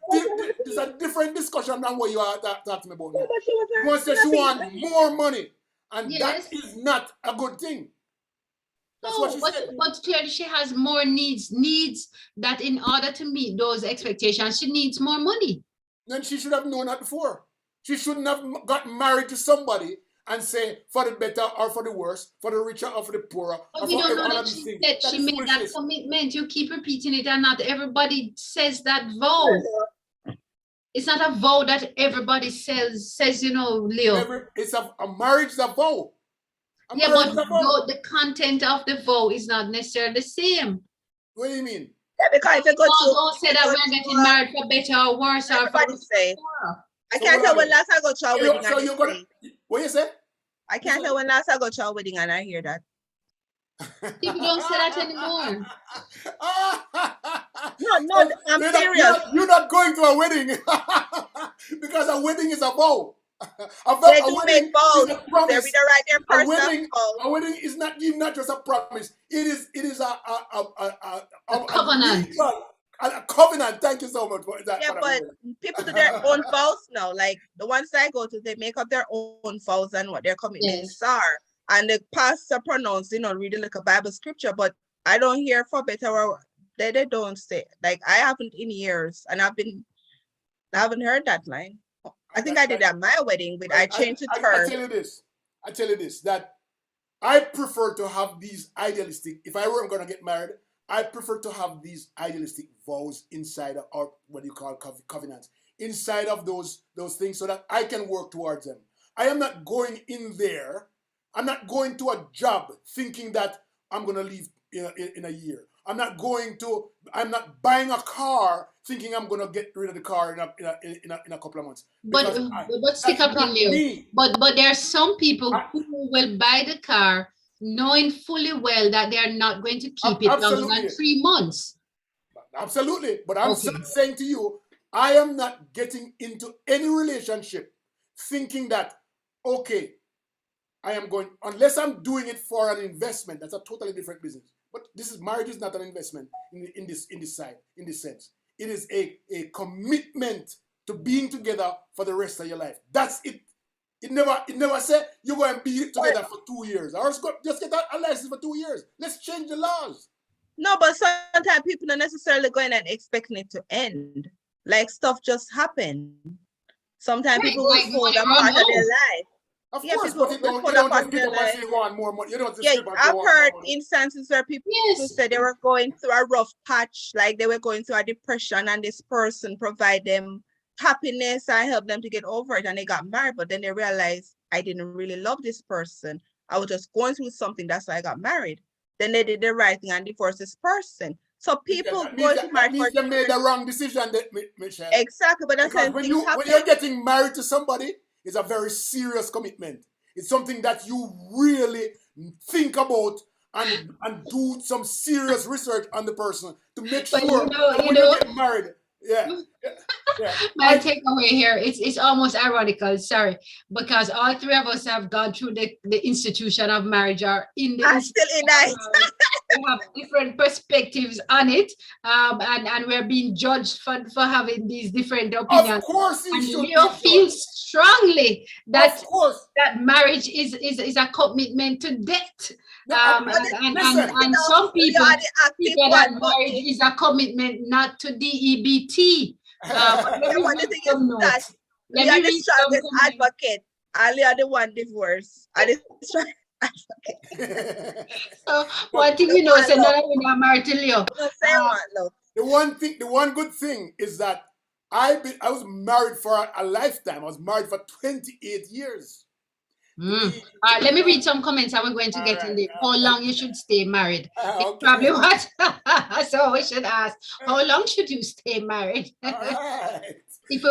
[SPEAKER 2] There's a different discussion than what you are talking about now.
[SPEAKER 3] But she was
[SPEAKER 2] The woman said she want more money, and
[SPEAKER 1] Yes.
[SPEAKER 2] that is not a good thing. That's what she said.
[SPEAKER 1] But clearly she has more needs that in order to meet those expectations, she needs more money.
[SPEAKER 2] Then she should have known that before. She shouldn't have got married to somebody and say for the better or for the worse, for the richer or for the poorer.
[SPEAKER 1] But we don't know that she said she made that commitment. You keep repeating it, and not everybody says that vow. It's not a vow that everybody says, you know, Leo.
[SPEAKER 2] It's a marriage is a vow.
[SPEAKER 1] Yeah, but the content of the vow is not necessarily the same.
[SPEAKER 2] What do you mean?
[SPEAKER 3] Yeah, because if you go to,
[SPEAKER 1] don't say that we're getting married for better or worse or for
[SPEAKER 3] say. I can't tell when last I go to a wedding.
[SPEAKER 2] So you're gonna, what you say?
[SPEAKER 3] I can't tell when last I go to a wedding and I hear that.
[SPEAKER 1] People don't say that anymore.
[SPEAKER 3] No, I'm serious.
[SPEAKER 2] You're not going to a wedding because a wedding is a vow.
[SPEAKER 3] They do make vows. They read the right there person.
[SPEAKER 2] A wedding is not just a promise. It is a
[SPEAKER 1] covenant.
[SPEAKER 2] A covenant. Thank you so much for that.
[SPEAKER 3] Yeah, but people do their own vows now. Like the ones I go to, they make up their own vows and what their commitments are. And the pastor pronounced, reading like a Bible scripture, but I don't hear for better or they don't say. Like I haven't in years, and I haven't heard that line. I think I did at my wedding, but I changed the term.
[SPEAKER 2] I tell you this, that I prefer to have these idealistic, if I were going to get married, I prefer to have these idealistic vows inside of, or what you call covenants, inside of those things so that I can work towards them. I am not going in there. I'm not going to a job thinking that I'm going to leave in a year. I'm not buying a car thinking I'm going to get rid of the car in a couple of months.
[SPEAKER 1] But stick up in you. But there are some people who will buy the car knowing fully well that they are not going to keep it longer than 3 months.
[SPEAKER 2] Absolutely. But I'm saying to you, I am not getting into any relationship thinking that, okay, I am going, unless I'm doing it for an investment, that's a totally different business. But marriage is not an investment in this sense. It is a commitment to being together for the rest of your life. That's it. It never said you're going to be together for 2 years. Or just get a license for 2 years. Let's change the laws.
[SPEAKER 3] No, but sometimes people don't necessarily going and expecting it to end. Like stuff just happen. Sometimes people will hold a part of their life.
[SPEAKER 2] Of course, but you don't just get up and say want more money. You don't just
[SPEAKER 3] I've heard instances where people said they were going through a rough patch, like they were going through a depression, and this person provide them happiness. I helped them to get over it, and they got married. But then they realized I didn't really love this person. I was just going through something. That's why I got married. Then they did the right thing and divorced this person. So people go to marriage for
[SPEAKER 2] they made the wrong decision, Michelle.
[SPEAKER 3] Exactly, but that's
[SPEAKER 2] when you're getting married to somebody, it's a very serious commitment. It's something that you really think about and do some serious research on the person to make sure when you get married. Yeah.
[SPEAKER 1] My takeaway here, it's almost ironical, sorry, because all three of us have gone through the institution of marriage or in the
[SPEAKER 3] still in that.
[SPEAKER 1] We have different perspectives on it, and we're being judged for having these different opinions.
[SPEAKER 2] Of course,
[SPEAKER 1] and Leo feels strongly that marriage is a commitment to death. And some people think that marriage is a commitment not to DEBT.
[SPEAKER 3] The thing is that we are the strongest advocate, and we are the one divorced.
[SPEAKER 1] So one thing you know, so now we're not married to Leo.
[SPEAKER 2] The one good thing is that I was married for a lifetime. I was married for 28 years.
[SPEAKER 1] All right, let me read some comments and we're going to get in there. How long you should stay married? It's probably what. So we should ask, how long should you stay married? If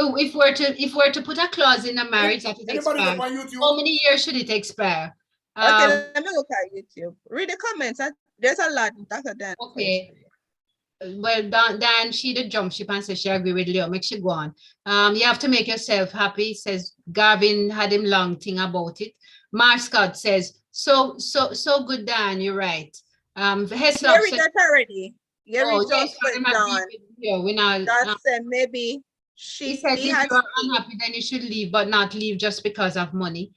[SPEAKER 1] we're to put a clause in a marriage that it expires, how many years should it expire?
[SPEAKER 3] Okay, let me look at YouTube. Read the comments. There's a lot, Dr. Dan.
[SPEAKER 1] Okay. Well, Dan, she did jump ship and said she agree with Leo. Make she go on. You have to make yourself happy, says Gavin had him long thing about it. Mark Scott says, so good, Dan, you're right. Heslop
[SPEAKER 3] said that already. Gary just went down.
[SPEAKER 1] Yeah, we now
[SPEAKER 3] That said maybe
[SPEAKER 1] he says if you are unhappy, then you should leave, but not leave just because of money.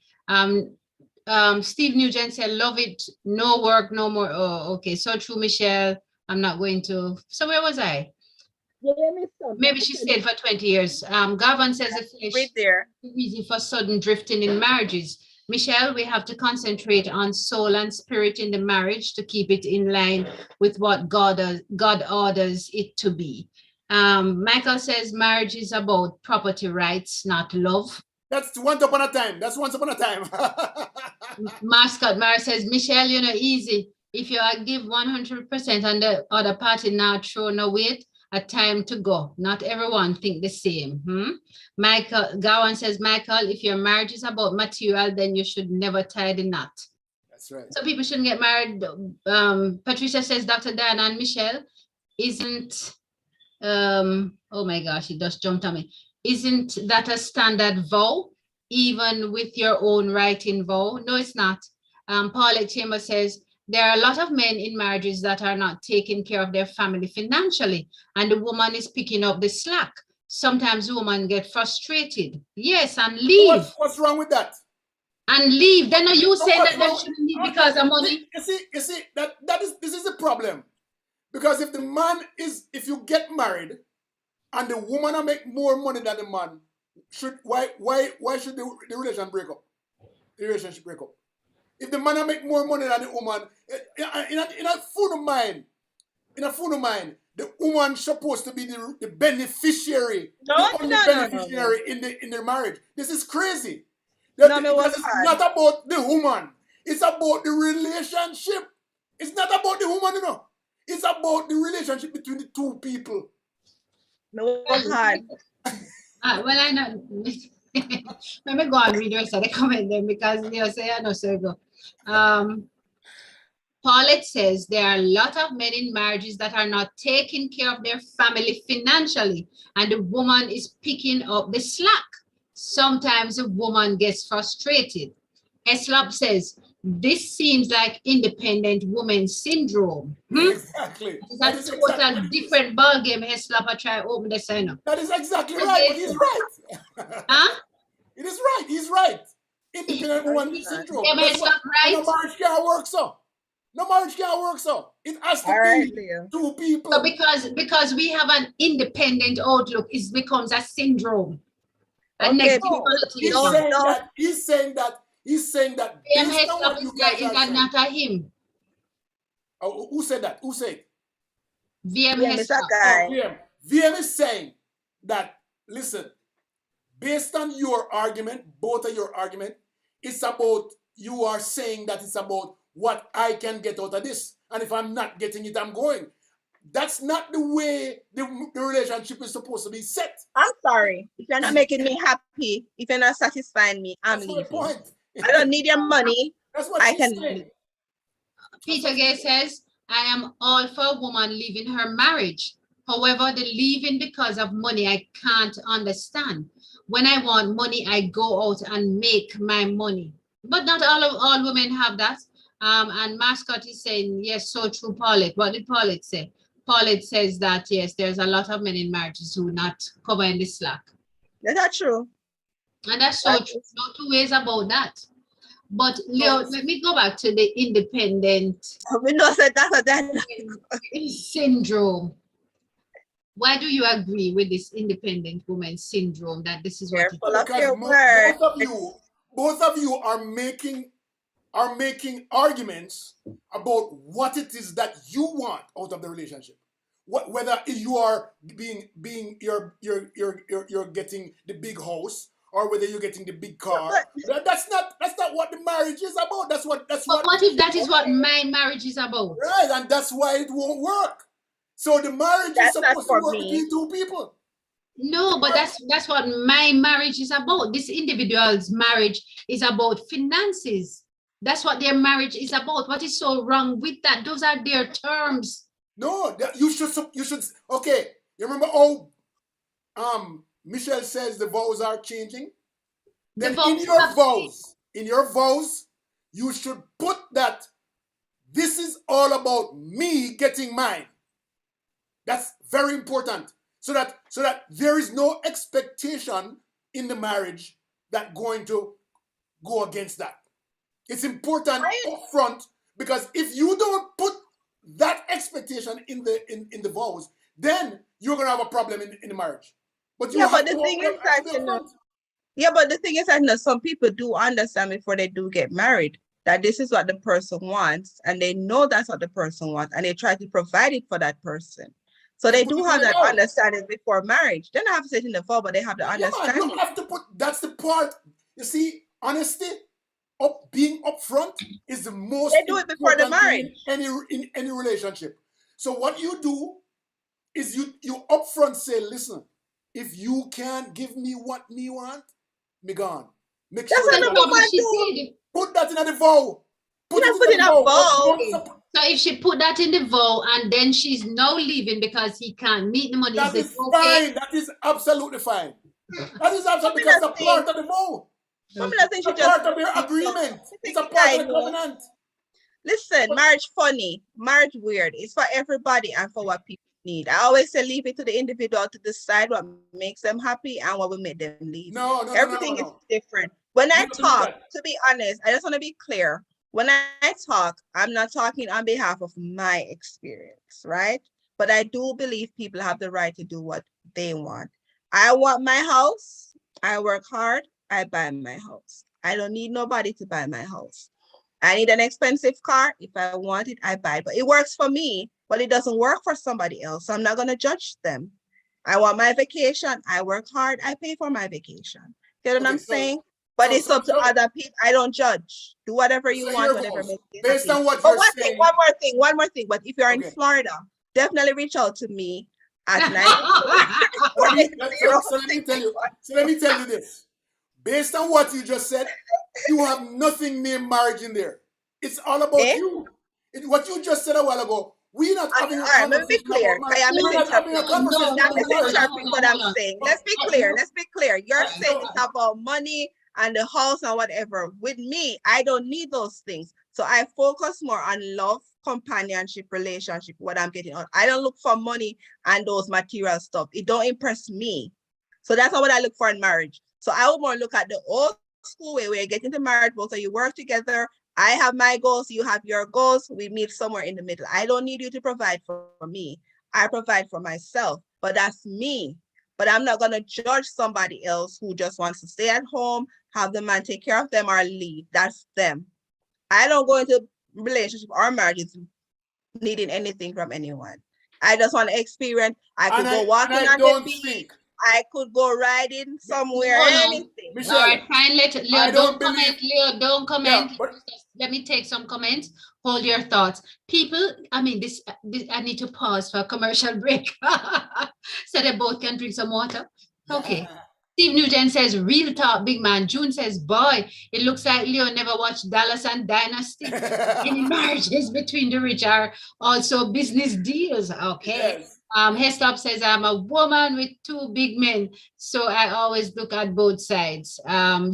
[SPEAKER 1] Steve Nugent said, love it, no work, no more. Oh, okay. So true, Michelle. I'm not going to. So where was I? Maybe she stayed for 20 years. Gavin says it's
[SPEAKER 3] right there.
[SPEAKER 1] Easy for sudden drifting in marriages. Michelle, we have to concentrate on soul and spirit in the marriage to keep it in line with what God orders it to be. Michael says marriage is about property rights, not love.
[SPEAKER 2] That's once upon a time.
[SPEAKER 1] Mascot Mara says, Michelle, you know, easy. If you give 100% and the other party not throw no weight, a time to go. Not everyone think the same. Michael Gowan says, Michael, if your marriage is about material, then you should never tie the knot.
[SPEAKER 2] That's right.
[SPEAKER 1] So people shouldn't get married. Patricia says, Dr. Diana and Michelle, isn't, oh my gosh, it just jumped on me. Isn't that a standard vow, even with your own writing vow? No, it's not. Paulette Chambers says, there are a lot of men in marriages that are not taking care of their family financially, and the woman is picking up the slack. Sometimes women get frustrated. Yes, and leave.
[SPEAKER 2] What's wrong with that?
[SPEAKER 1] And leave. Then are you saying that they shouldn't leave because of money?
[SPEAKER 2] You see, this is the problem. Because if the man is, if you get married and the woman make more money than the man, why should the relationship break up? The relationship break up. If the man make more money than the woman, in a phone of mind, the woman supposed to be the beneficiary, beneficiary in the marriage. This is crazy. It's not about the woman. It's about the relationship. It's not about the woman, you know. It's about the relationship between the two people.
[SPEAKER 3] No, hard.
[SPEAKER 1] Well, I know. Let me go and read the rest of the comment then, because they'll say, I know, so go. Paulette says there are a lot of men in marriages that are not taking care of their family financially, and the woman is picking up the slack. Sometimes the woman gets frustrated. Eslop says, this seems like independent woman syndrome.
[SPEAKER 2] Exactly.
[SPEAKER 1] That's a total different ballgame. Eslop, I try to open the sign up.
[SPEAKER 2] That is exactly right, but he's right.
[SPEAKER 1] Huh?
[SPEAKER 2] It is right, he's right. Independent woman syndrome.
[SPEAKER 1] Yeah, but not right.
[SPEAKER 2] No marriage can't work so. No marriage can't work so. It has to be two people.
[SPEAKER 1] So because we have an independent outlook, it becomes a syndrome.
[SPEAKER 3] Okay,
[SPEAKER 2] he's saying that
[SPEAKER 1] is that not a him?
[SPEAKER 2] Who said that? Who said?
[SPEAKER 1] VM
[SPEAKER 3] is a guy.
[SPEAKER 2] VM is saying that, listen, based on your argument, both of your argument, it's about, you are saying that it's about what I can get out of this. And if I'm not getting it, I'm going. That's not the way the relationship is supposed to be set.
[SPEAKER 3] I'm sorry. If you're not making me happy, if you're not satisfying me, I'm leaving. I don't need your money.
[SPEAKER 2] That's what I can leave.
[SPEAKER 1] Peter Gay says, I am all for a woman leaving her marriage. However, the leaving because of money, I can't understand. When I want money, I go out and make my money. But not all women have that. And Mascot is saying, yes, so true, Paulette. What did Paulette say? Paulette says that, yes, there's a lot of men in marriages who not covering the slack.
[SPEAKER 3] That's true.
[SPEAKER 1] And that's so true. No two ways about that. But Leo, let me go back to the independent syndrome. Why do you agree with this independent woman syndrome that this is what it is?
[SPEAKER 2] Because both of you are making arguments about what it is that you want out of the relationship. Whether you are you're getting the big house, or whether you're getting the big car. That's not what the marriage is about. What
[SPEAKER 1] if that is what my marriage is about?
[SPEAKER 2] Right, and that's why it won't work. So the marriage is supposed to work between two people.
[SPEAKER 1] No, but that's what my marriage is about. This individual's marriage is about finances. That's what their marriage is about. What is so wrong with that? Those are their terms.
[SPEAKER 2] No, you should. Okay, you remember how Michelle says the vows are changing? Then in your vows, you should put that this is all about me getting mine. That's very important. So that there is no expectation in the marriage that going to go against that. It's important up front, because if you don't put that expectation in the vows, then you're gonna have a problem in the marriage. But you
[SPEAKER 3] but the thing is that but the thing is that some people do understand before they do get married that this is what the person wants, and they know that's what the person wants, and they try to provide it for that person. So they do have that understanding before marriage. They don't have to say it in the fall, but they have the understanding.
[SPEAKER 2] You have to put, that's the part. You see, honesty, being upfront is the most.
[SPEAKER 3] They do it before the marriage.
[SPEAKER 2] In any relationship. So what you do is you upfront say, listen, if you can't give me what me want, me gone. Make sure put that in the vow.
[SPEAKER 3] Put it in a vow.
[SPEAKER 1] So if she put that in the vow and then she's now leaving because he can't meet the money,
[SPEAKER 2] that is fine. That is absolutely fine. That is absolutely, because it's a part of the vow. It's a part of your agreement. It's a part of the covenant.
[SPEAKER 3] Listen, marriage funny, marriage weird. It's for everybody and for what people need. I always say leave it to the individual to decide what makes them happy and what will make them leave. Everything is different. When I talk, to be honest, I just want to be clear. When I talk, I'm not talking on behalf of my experience, right? But I do believe people have the right to do what they want. I want my house. I work hard. I buy my house. I don't need nobody to buy my house. I need an expensive car. If I want it, I buy it. But it works for me, but it doesn't work for somebody else. So I'm not going to judge them. I want my vacation. I work hard. I pay for my vacation. You know what I'm saying? But it's up to other people. I don't judge. Do whatever you want, whatever makes you
[SPEAKER 2] based
[SPEAKER 3] happy.
[SPEAKER 2] on what
[SPEAKER 3] but
[SPEAKER 2] you're
[SPEAKER 3] one more thing. But if you're in Florida, definitely reach out to me at 9.
[SPEAKER 2] So let me tell you this. Based on what you just said, you have nothing named marriage in there. It's all about you. What you just said a while ago, we're not having a conversation.
[SPEAKER 3] Let me be clear. What I'm saying. Let's be clear. You're saying it's about money and the house and whatever. With me, I don't need those things. So I focus more on love, companionship, relationship, what I'm getting on. I don't look for money and those material stuff. It don't impress me. So that's not what I look for in marriage. So I would more look at the old school way where you get into marriage, both of you work together. I have my goals, you have your goals. We meet somewhere in the middle. I don't need you to provide for me. I provide for myself, but that's me. But I'm not going to judge somebody else who just wants to stay at home, have the man take care of them or leave. That's them. I don't go into relationship or marriages needing anything from anyone. I just want to experience. I could go walking on the beach. I could go riding somewhere, anything.
[SPEAKER 1] Michelle, all right, fine. Leo, don't comment. Leo, don't comment. Yeah, let me take some comments. Hold your thoughts. People, I mean, this I need to pause for a commercial break so they both can drink some water. Okay. Steve Nugent says, real talk, big man. June says, boy, it looks like Leo never watched Dallas and Dynasty. Any marriages between the rich are also business deals. Okay. Yes. Hestop says, I'm a woman with 2 big men, so I always look at both sides.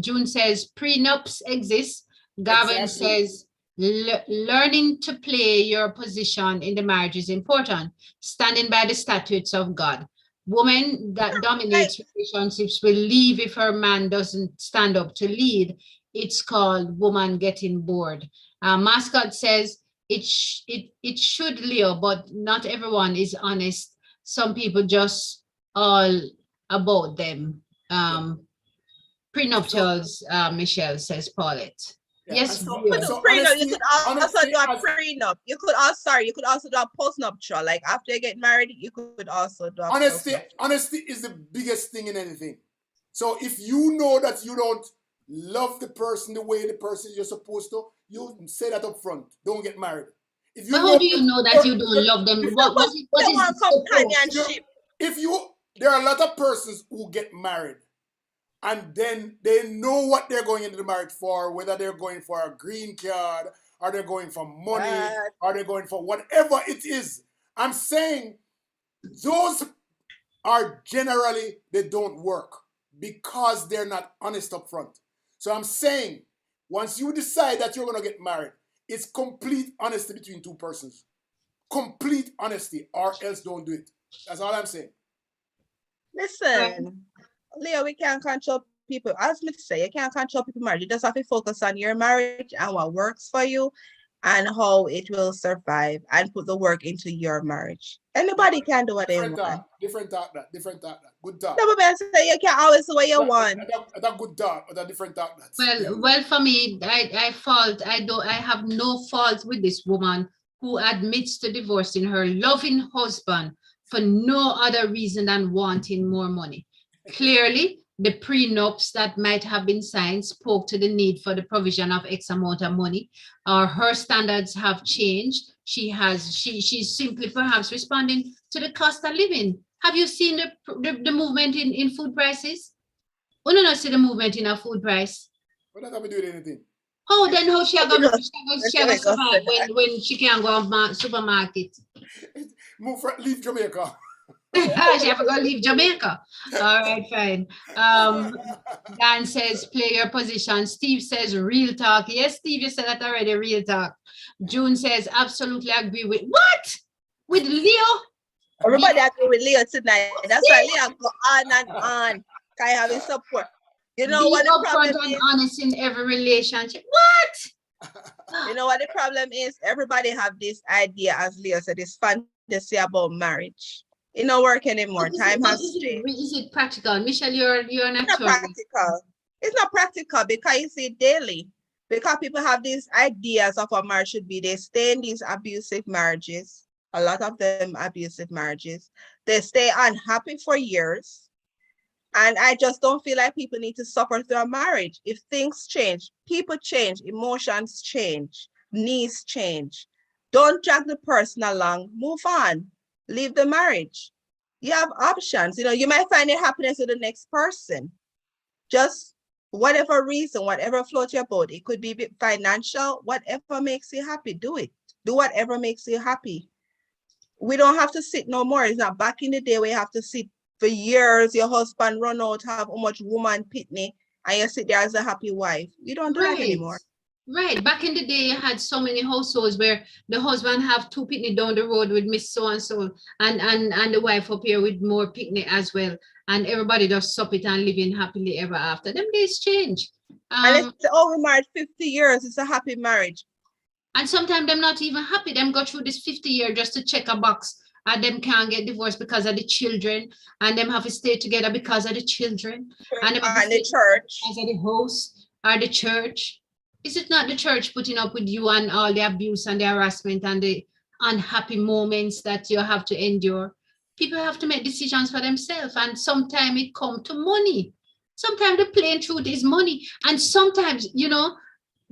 [SPEAKER 1] June says, prenups exist. Gavin says, learning to play your position in the marriage is important. Standing by the statutes of God. Woman that dominates relationships will leave if her man doesn't stand up to lead. It's called woman getting bored. Mascot says, it should, Leo, but not everyone is honest. Some people just all about them. Prenuptials, Michelle says, Paulette. Yes,
[SPEAKER 3] you could also do a prenup. You could also do a postnuptial. Like after you get married, you could also do a
[SPEAKER 2] honesty is the biggest thing in anything. So if you know that you don't love the person the way the person you're supposed to, you say that up front. Don't get married.
[SPEAKER 1] If you how do you know that you don't love them? What is
[SPEAKER 3] companionship?
[SPEAKER 2] There are a lot of persons who get married and then they know what they're going into the marriage for, whether they're going for a green card, or they're going for money, or they're going for whatever it is. I'm saying those are generally, they don't work because they're not honest up front. So I'm saying, once you decide that you're going to get married, it's complete honesty between two persons. Complete honesty, or else don't do it. That's all I'm saying.
[SPEAKER 3] Listen, Leo, we can't control people. As me say, you can't control people marriage. You just have to focus on your marriage and what works for you and how it will survive, and put the work into your marriage. Anybody can do what they want.
[SPEAKER 2] Different talk. Good talk.
[SPEAKER 3] No, but say you can't always do what you want.
[SPEAKER 2] That good talk, but a different talk.
[SPEAKER 1] Well, for me, I have no fault with this woman who admits to divorcing her loving husband for no other reason than wanting more money. Clearly, the prenups that might have been signed spoke to the need for the provision of X amount of money, or her standards have changed. She's simply perhaps responding to the cost of living. Have you seen the movement in food prices? We don't see the movement in our food price.
[SPEAKER 2] What does that have to do with anything?
[SPEAKER 1] Oh, then how she gonna survive when she can't go to supermarket?
[SPEAKER 2] Leave Jamaica.
[SPEAKER 1] She have to go leave Jamaica. All right, fine. Dan says play your position. Steve says real talk. Yes, Steve, you said that already. Real talk. June says absolutely agree with what? With Leo?
[SPEAKER 3] Everybody agree with Leo tonight. That's why Leo go on and on. Can have his support. You know what the problem is?
[SPEAKER 1] Honest in every relationship. What?
[SPEAKER 3] You know what the problem is? Everybody have this idea, as Leo said, this fantasy about marriage. It don't work anymore. Time has changed.
[SPEAKER 1] Is it practical? Michelle, you're an actor.
[SPEAKER 3] It's not practical. It's not practical because you see it daily. Because people have these ideas of what marriage should be. They stay in these abusive marriages. A lot of them abusive marriages. They stay unhappy for years. And I just don't feel like people need to suffer through a marriage. If things change, people change, emotions change, needs change. Don't drag the person along. Move on. Leave the marriage. You have options. You know, you might find your happiness with the next person. Just whatever reason, whatever floats your boat. It could be financial, whatever makes you happy, do it. Do whatever makes you happy. We don't have to sit no more. It's not back in the day where you have to sit for years, your husband run out, have how much woman pitney, and you sit there as a happy wife. You don't do that anymore.
[SPEAKER 1] Right. Back in the day, you had so many households where the husband have two picnic down the road with Miss So-and-so and the wife up here with more picnic as well. And everybody just sup it and living happily ever after. Them days change.
[SPEAKER 3] And it's over married 50 years. It's a happy marriage.
[SPEAKER 1] And sometimes they're not even happy. Them go through this 50 year just to check a box. And them can't get divorced because of the children. And them have to stay together because of the children. And
[SPEAKER 3] the church.
[SPEAKER 1] Because of the house or the church. Is it not the church putting up with you and all the abuse and the harassment and the unhappy moments that you have to endure? People have to make decisions for themselves, and sometimes it comes to money. Sometimes the plain truth is money, and sometimes, you know,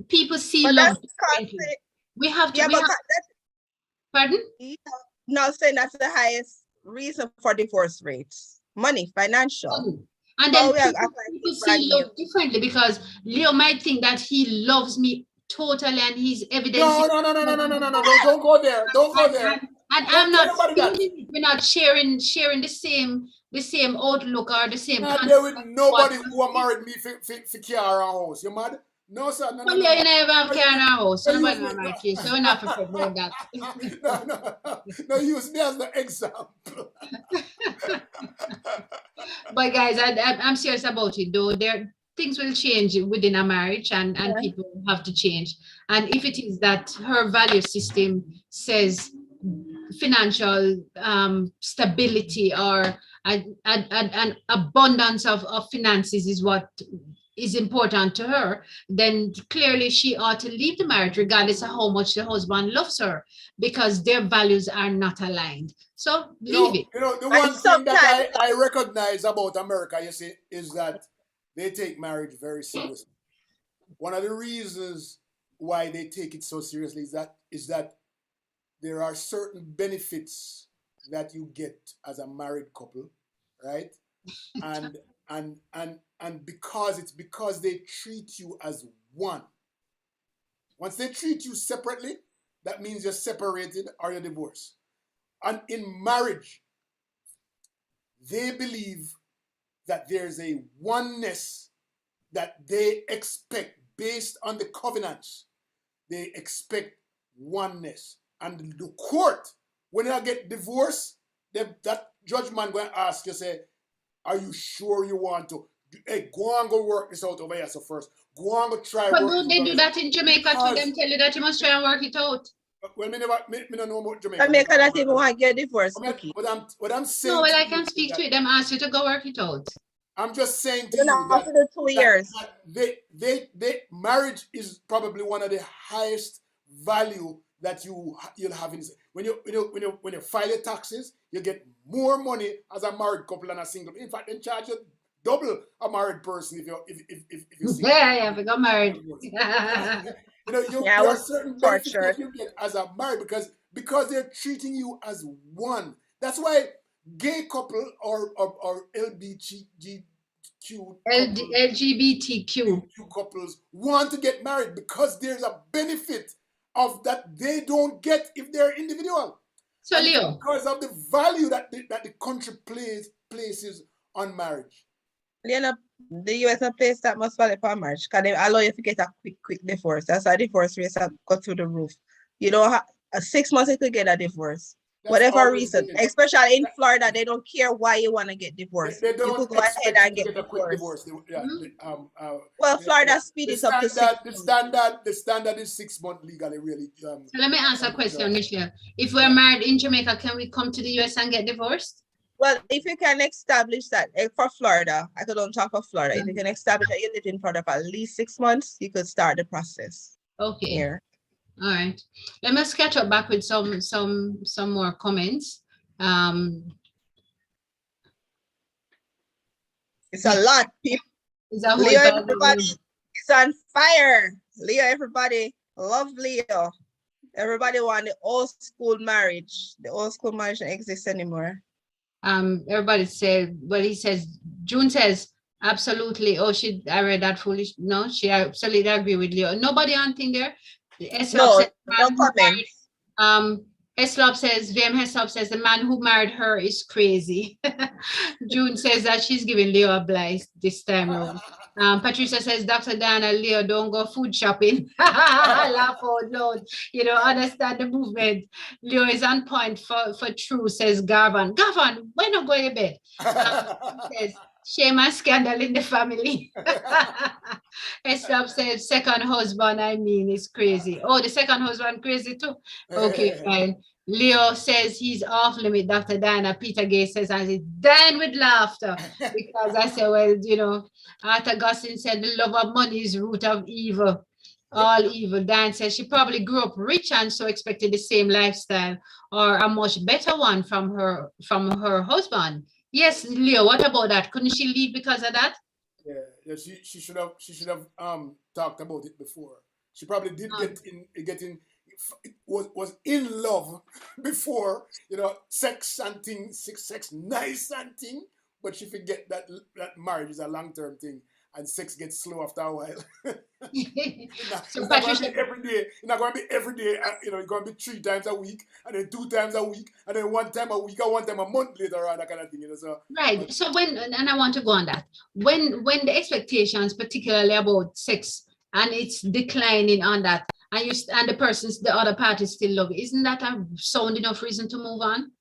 [SPEAKER 1] people see love differently. We have to. Pardon?
[SPEAKER 3] No, saying that's the highest reason for divorce rates. Money, financial.
[SPEAKER 1] Money. And then people see love differently, because Leo might think that he loves me totally and he's evidencing.
[SPEAKER 2] No. Don't go there. Don't go there.
[SPEAKER 1] And I'm not we're not sharing the same outlook or the same.
[SPEAKER 2] Not there with nobody who married me for car and house. You mad? No, sir. No.
[SPEAKER 1] You never have car and house. So nobody will like you. So we're not prepared for that.
[SPEAKER 2] No, use me as the example.
[SPEAKER 1] But guys, I'm serious about it though. Things will change within a marriage, and people have to change. And if it is that her value system says financial stability or an abundance of finances is what is important to her, then clearly she ought to leave the marriage regardless of how much the husband loves her, because their values are not aligned. So leave it.
[SPEAKER 2] You know, the one thing that I recognize about America, you see, is that they take marriage very seriously. One of the reasons why they take it so seriously is that there are certain benefits that you get as a married couple, right? And and because they treat you as one. Once they treat you separately, that means you're separated or you're divorced. And in marriage, they believe that there's a oneness that they expect based on the covenants. They expect oneness. And the court, when you get divorced, that judgment going to ask you, say, are you sure you want to? Hey, go and go work this out over here so first. Go and go try
[SPEAKER 1] But
[SPEAKER 2] work
[SPEAKER 1] do they do that in Jamaica too? Them tell you that you must try and work it out.
[SPEAKER 2] Well, me don't know about Jamaica.
[SPEAKER 3] Jamaica that even want to get divorced.
[SPEAKER 2] What I'm saying.
[SPEAKER 1] No, well, I can speak to it. Them ask you to go work it out.
[SPEAKER 2] I'm just saying to
[SPEAKER 3] You
[SPEAKER 2] you
[SPEAKER 3] know,
[SPEAKER 2] that,
[SPEAKER 3] after the 2 years.
[SPEAKER 2] They marriage is probably one of the highest value that you'll have in when you file your taxes, you get more money as a married couple than a single. In fact, they charge you double a married person if you see.
[SPEAKER 1] Yeah, we got married.
[SPEAKER 2] There are certain benefits that you get as a married because they're treating you as one. That's why gay couple or LGBTQ couples want to get married because there's a benefit of that they don't get if they're individual.
[SPEAKER 1] So Leo,
[SPEAKER 2] because of the value that the country places on marriage.
[SPEAKER 3] Leo, the US a place that must value for marriage because they allow you to get a quick divorce. That's why divorce rates have got through the roof. You don't have 6 months to get a divorce. Whatever reason, especially in Florida, they don't care why you want to get divorced.
[SPEAKER 2] They don't
[SPEAKER 3] you could go ahead and get
[SPEAKER 2] a quick divorce.
[SPEAKER 3] Well, Florida speed is up to 6 months.
[SPEAKER 2] The standard is 6 months legally, really.
[SPEAKER 1] So let me ask a question, Michelle. If we're married in Jamaica, can we come to the US and get divorced?
[SPEAKER 3] Well, if you can establish that for Florida, I could only talk for Florida. If you can establish that you lived in Florida for at least 6 months, you could start the process.
[SPEAKER 1] Okay.
[SPEAKER 3] Here.
[SPEAKER 1] All right. Let me catch up back with some more comments.
[SPEAKER 3] It's a lot, people. Leo, everybody is on fire. Leo, everybody love Leo. Everybody want the old school marriage. The old school marriage don't exist anymore.
[SPEAKER 1] Everybody said, well, he says, June says, absolutely. Oh, I read that foolish. No, she absolutely agree with Leo. Nobody on thing there.
[SPEAKER 3] No comment.
[SPEAKER 1] Heslop says, VM Heslop says, the man who married her is crazy. June says that she's giving Leo a blight this time around. Patricia says, Dr. Diana, Leo, don't go food shopping. Laugh out loud. You don't understand the movement. Leo is on point for true, says Garvan. Garvan, when are you going to bed? Says, shame and scandal in the family. Esther says, second husband, is crazy. Oh, the second husband crazy too? Okay, fine. Leo says he's off limit, Dr. Diana. Peter Gay says, and he's dying with laughter. Because I said, well, Arthur Gustin said, the love of money is root of evil. All evil. Dan says she probably grew up rich and so expected the same lifestyle or a much better one from her husband. Yes, Leo, what about that? Couldn't she leave because of that?
[SPEAKER 2] Yeah, she should have talked about it before. She probably did was in love before, sex and things, sex nice and thing, but she forget that marriage is a long-term thing and sex gets slow after a while. It's not going to be every day. It's not going to be every day. It's going to be 3 times a week, and then 2 times a week, and then 1 time a week, or 1 time a month later on, that kind of thing. So
[SPEAKER 1] right. So and I want to go on that. When the expectations, particularly about sex, and it's declining on that, and the other party still love it, isn't that a sound enough reason to move on?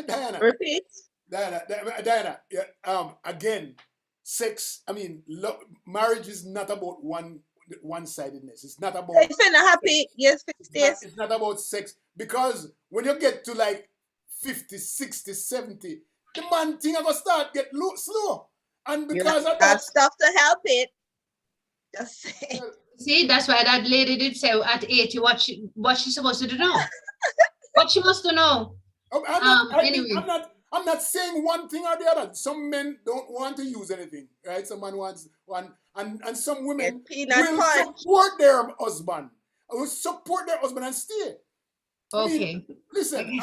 [SPEAKER 2] Diana.
[SPEAKER 3] Repeat.
[SPEAKER 2] Diana. Yeah. Again. Sex, marriage is not about one-sidedness. It's not about.
[SPEAKER 3] It's been happy. Yes,
[SPEAKER 2] it's not about sex, because when you get to like 50, 60, 70, the man thing are gonna start get slow, and because of that
[SPEAKER 3] stuff to help it. Just say.
[SPEAKER 1] See, that's why that lady did say at 80 what she's supposed to do now. What she must to know.
[SPEAKER 2] Anyway. I'm not saying one thing or the other. Some men don't want to use anything, right? Some man wants one, and some women will support their husband. Will support their husband and stay.
[SPEAKER 1] Okay.
[SPEAKER 2] Listen.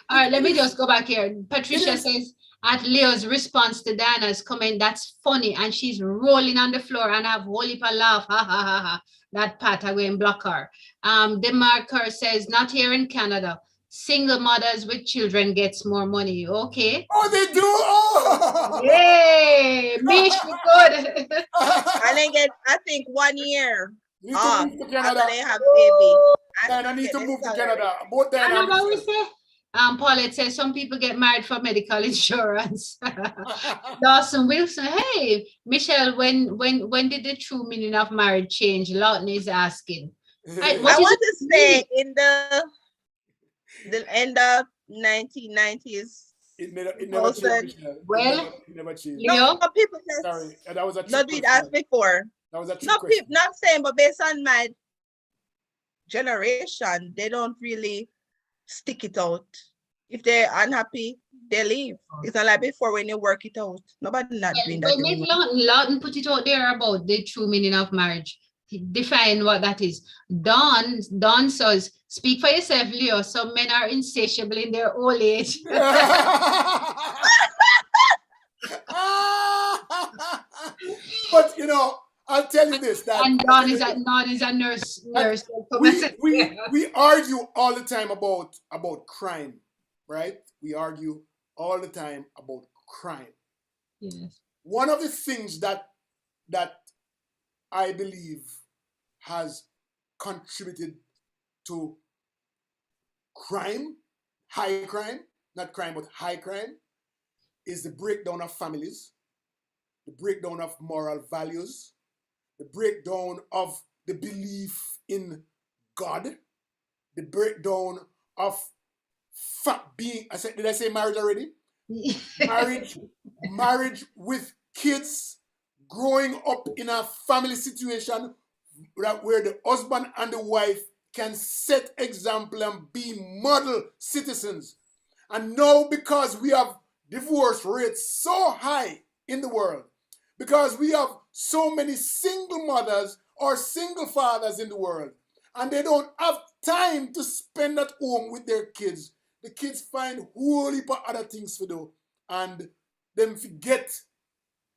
[SPEAKER 1] All right, let me just go back here. Patricia says, at Leo's response to Diana's comment, that's funny. And she's rolling on the floor and have whole heap of laugh. Ha ha ha ha. That Pat, I go and block her. DeMarker says, not here in Canada. Single mothers with children gets more money. Okay.
[SPEAKER 2] Oh, they do? Oh!
[SPEAKER 1] Yay! Mish, good.
[SPEAKER 3] And they get, I think, 1 year off
[SPEAKER 2] Move to Canada.
[SPEAKER 3] after they have baby.
[SPEAKER 2] And I need to move to Canada. Both Diana and
[SPEAKER 1] we say. Paulette says some people get married for medical insurance. Dawson Wilson, hey, Michelle, when did the true meaning of marriage change? Lawton is asking.
[SPEAKER 3] I want to say in the end of 1990s.
[SPEAKER 2] It never changed.
[SPEAKER 1] Well,
[SPEAKER 2] it never changed.
[SPEAKER 1] Leo?
[SPEAKER 3] No, people just
[SPEAKER 2] Sorry, that was a trick
[SPEAKER 3] not do it as before.
[SPEAKER 2] That was a trick
[SPEAKER 3] No,
[SPEAKER 2] question.
[SPEAKER 3] not saying, but based on my generation, they don't really stick it out. If they're unhappy, they leave. It's not like before when you work it out. Nobody not doing that anymore.
[SPEAKER 1] Lawton put it out there about the true meaning of marriage. Define what that is. Don says, speak for yourself, Leo. Some men are insatiable in their old age.
[SPEAKER 2] But you know, I'll tell you this. That
[SPEAKER 1] and Don is a nurse.
[SPEAKER 2] We argue all the time about crime, right? We argue all the time about crime.
[SPEAKER 1] Yes.
[SPEAKER 2] One of the things that I believe has contributed to crime, high crime, not crime, but high crime, is the breakdown of families, the breakdown of moral values, the breakdown of the belief in God, the breakdown of being, did I say marriage already? marriage with kids, growing up in a family situation where the husband and the wife can set example and be model citizens. And now, because we have divorce rates so high in the world, because we have so many single mothers or single fathers in the world, and they don't have time to spend at home with their kids, the kids find whole heap of other things to do, and them forget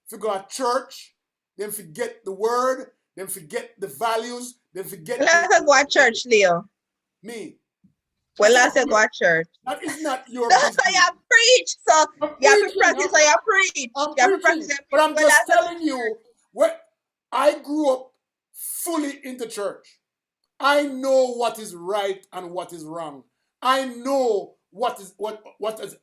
[SPEAKER 2] to go to church, them forget the word, them forget the values, them forget.
[SPEAKER 3] Let's go to church, Leo.
[SPEAKER 2] Me.
[SPEAKER 3] Well, let's go to church.
[SPEAKER 2] That is not your
[SPEAKER 3] business. That's how you preach. So you have to practice how you preach.
[SPEAKER 2] You have to practice. But I'm just telling you, I grew up fully into church. I know what is right and what is wrong. I know what is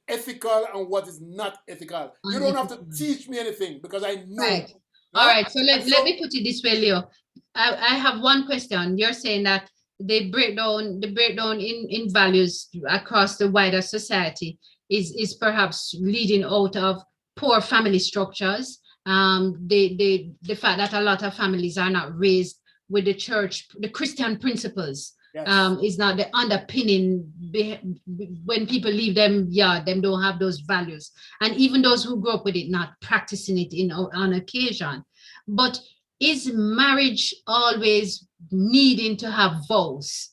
[SPEAKER 2] ethical and what is not ethical. You don't have to teach me anything because I know.
[SPEAKER 1] Right. All right. So let me put it this way, Leo. I have one question. You're saying that the breakdown in values across the wider society is perhaps leading out of poor family structures. The fact that a lot of families are not raised with the church, the Christian principles. Yes. Is not the underpinning. When people leave them don't have those values, and even those who grew up with it not practicing it on occasion. But is marriage always needing to have vows?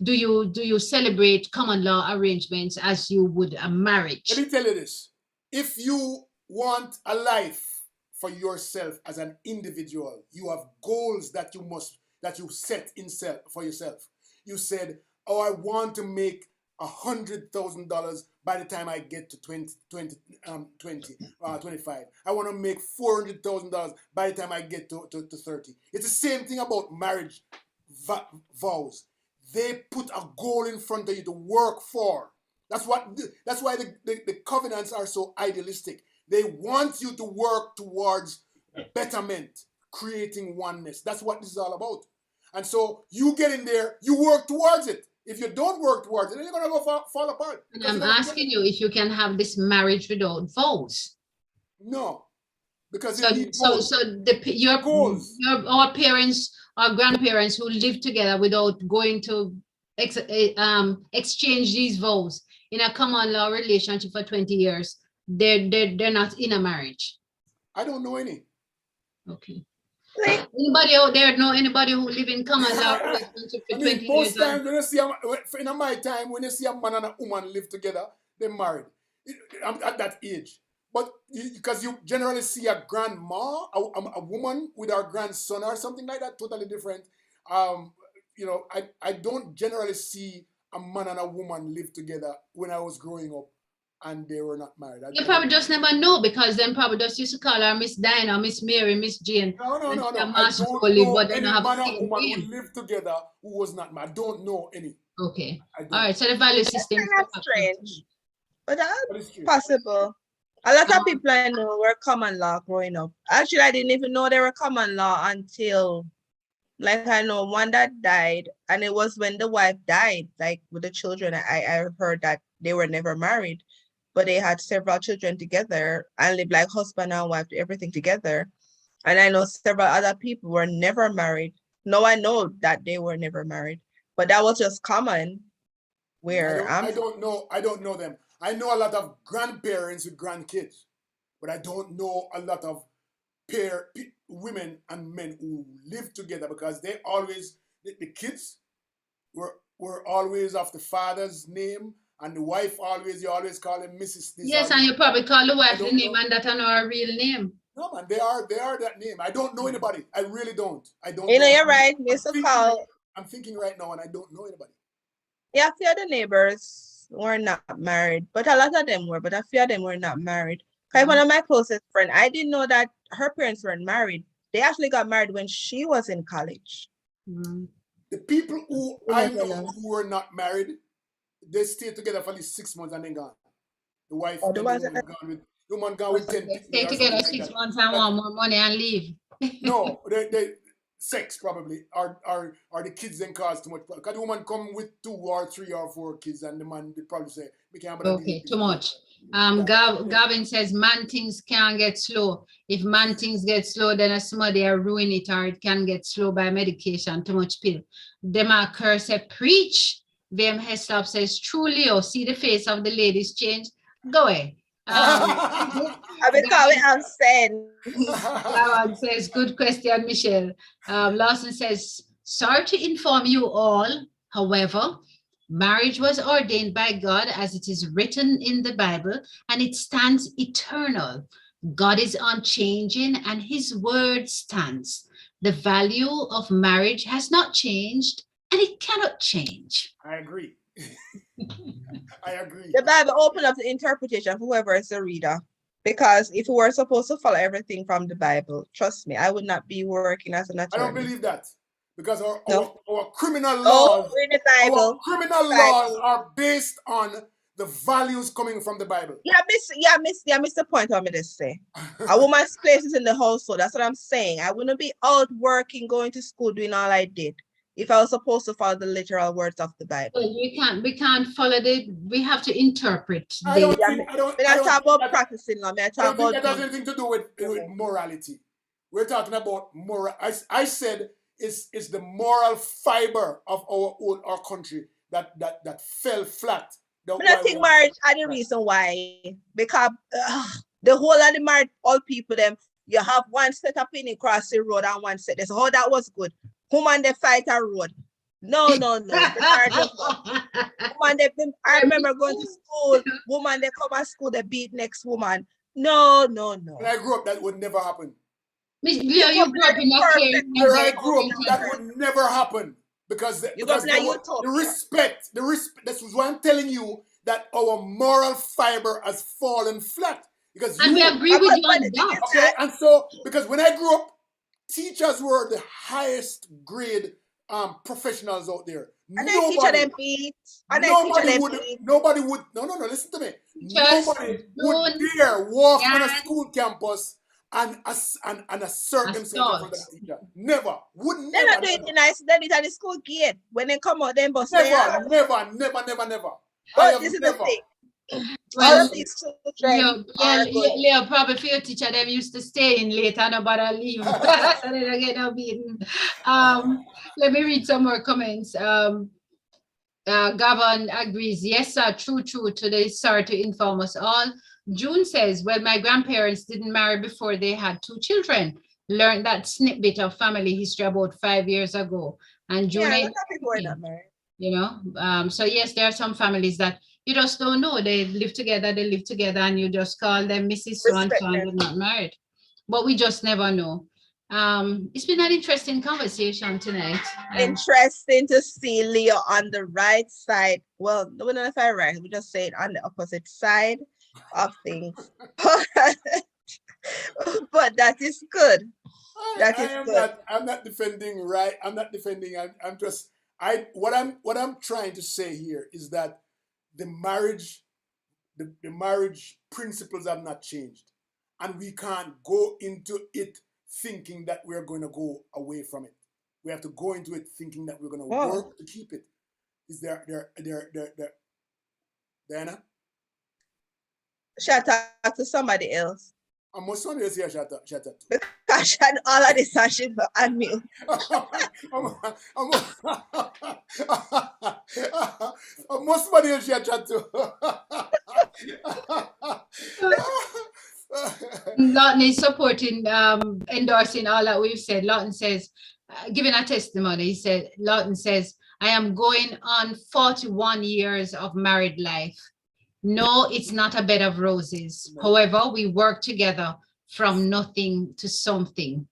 [SPEAKER 1] Do you celebrate common law arrangements as you would a marriage?
[SPEAKER 2] Let me tell you this: if you want a life for yourself as an individual, you have goals that you set for yourself. You said, oh, I want to make $100,000 by the time I get to 25. I want to make $400,000 by the time I get to 30. It's the same thing about marriage vows. They put a goal in front of you to work for. That's why the covenants are so idealistic. They want you to work towards betterment, creating oneness. That's what this is all about. And so you get in there, you work towards it. If you don't work towards it, then you're going to go fall apart.
[SPEAKER 1] And I'm asking you if you can have this marriage without vows.
[SPEAKER 2] No, because
[SPEAKER 1] our parents, our grandparents who lived together without going to exchange these vows in a common law relationship for 20 years, they're not in a marriage.
[SPEAKER 2] I don't know any.
[SPEAKER 1] Okay. Anybody out there know anybody who live in common law relationship for 20
[SPEAKER 2] most
[SPEAKER 1] years?
[SPEAKER 2] times when you see in my time, when you see a man and a woman live together, they're married. I'm at that age. But because you generally see a grandma, a woman with her grandson or something like that, totally different. I don't generally see a man and a woman live together when I was growing up and they were not married.
[SPEAKER 1] You probably just never know because them probably just used to call her Miss Dinah, Miss Mary, Miss Jane.
[SPEAKER 2] No. I don't
[SPEAKER 1] know
[SPEAKER 2] any man or woman who live together who was not married. I don't know any.
[SPEAKER 1] Okay. All right. So the value system is
[SPEAKER 3] kind of strange, but that's possible. A lot of people I know were common law growing up. Actually, I didn't even know they were common law until, like, I know one that died, and it was when the wife died, like with the children. I heard that they were never married, but they had several children together and lived like husband and wife, everything together. And I know several other people were never married. No, I know that they were never married, but that was just common where
[SPEAKER 2] I don't know them. I know a lot of grandparents with grandkids, but I don't know a lot of women and men who live together because they always, the kids were always of the father's name, and the wife you always call him Mrs. This.
[SPEAKER 1] Yes, and you probably call the wife the name and that are not a real name.
[SPEAKER 2] No, man, they are that name. I don't know anybody. I really don't. I don't.
[SPEAKER 3] You're right, Mr. Call.
[SPEAKER 2] I'm thinking right now, and I don't know anybody.
[SPEAKER 3] Yeah, a few of the neighbors were not married, but a lot of them were. But a few of them were not married. Like one of my closest friends, I didn't know that her parents weren't married. They actually got married when she was in college.
[SPEAKER 2] The people who I know who were not married, they stayed together for at least 6 months and then gone. The wife, the woman gone with 10 people.
[SPEAKER 1] Stay together 6 months and want more money and leave.
[SPEAKER 2] No, they sex probably, or the kids then cause too much. Because the woman come with 2 or 3 or 4 kids, and the man they probably say, "We can't."
[SPEAKER 1] Okay, too much. Gavin says man things can get slow. If man things get slow, then somebody will ruin it, or it can get slow by medication, too much pill. Demarker said, preach. VM Heslop says, true Leo, see the face of the ladies change. Go away.
[SPEAKER 3] I will call it Amsen.
[SPEAKER 1] That says, good question, Michelle. Lawson says, sorry to inform you all, however, marriage was ordained by God as it is written in the Bible, and it stands eternal. God is unchanging and his word stands. The value of marriage has not changed and it cannot change.
[SPEAKER 2] I agree. I agree.
[SPEAKER 3] The Bible opened up the interpretation for whoever is the reader. Because if we were supposed to follow everything from the Bible, trust me, I would not be working as an attorney.
[SPEAKER 2] I don't believe that. Because our criminal laws, our criminal laws are based on the values coming from the Bible.
[SPEAKER 3] Yeah, miss the point I'm going to say. A woman's place is in the household. That's what I'm saying. I wouldn't be out working, going to school, doing all I did if I was supposed to follow the literal words of the Bible.
[SPEAKER 1] Well, we can't follow we have to interpret.
[SPEAKER 2] I don't
[SPEAKER 3] talk about practicing law. I talk about
[SPEAKER 2] that has anything to do with morality. We're talking about moral. I said it's the moral fiber of our country that fell flat.
[SPEAKER 3] I think marriage are the reason why. Because the whole of the married old people, you have one set up in across the road and one set. So that was good. Woman, they fight a road. No. Woman, I remember going to school. Woman, they come to school, they beat next woman. No.
[SPEAKER 2] When I grew up, that would never happen.
[SPEAKER 1] You grew up in
[SPEAKER 2] where I grew up, that would never happen. Because the respect, this was why I'm telling you that our moral fiber has fallen flat. Because
[SPEAKER 1] we agree with you on that.
[SPEAKER 2] Okay, and so, because when I grew up, teachers were the highest grade professionals out there. Nobody would, listen to me. Nobody would dare walk on a school campus and assert themselves for the teacher. Never. Would never.
[SPEAKER 3] They're not doing it nice. They did at the school gate. When they come out, then bust
[SPEAKER 2] never.
[SPEAKER 3] But this is the thing.
[SPEAKER 1] Well, Leo probably for your teacher, them used to stay in late and nobody leave. So they don't get no beaten. Let me read some more comments. Gavin agrees. Yes, sir. True. Today, sorry to inform us all. June says, well, my grandparents didn't marry before they had 2 children. learned that snippet of family history about 5 years ago. And June,
[SPEAKER 3] yeah, a lot of people are not married.
[SPEAKER 1] you know, so yes, there are some families that you just don't know. They live together, and you just call them Mrs. So-and-so and they're not married. But we just never know. It's been an interesting conversation tonight.
[SPEAKER 3] Interesting to see Leo on the right side. Well, we don't know if I'm right. We just say it on the opposite side of things. But that is good.
[SPEAKER 2] I'm not defending right. I'm not defending. I'm just what I'm trying to say here is that the marriage principles have not changed, and we can't go into it thinking that we're going to go away from it. We have to go into it thinking that we're going to work to keep it. Is there Diana?
[SPEAKER 3] Shout out to somebody else.
[SPEAKER 2] I'm most somebody else here. Shout out.
[SPEAKER 3] Because all of this and she and me.
[SPEAKER 2] Most somebody else here chat to.
[SPEAKER 1] Lawton is supporting, endorsing all that we've said. Lawton says, giving a testimony, Lawton says, I am going on 41 years of married life. No, it's not a bed of roses. However, we work together from nothing to something.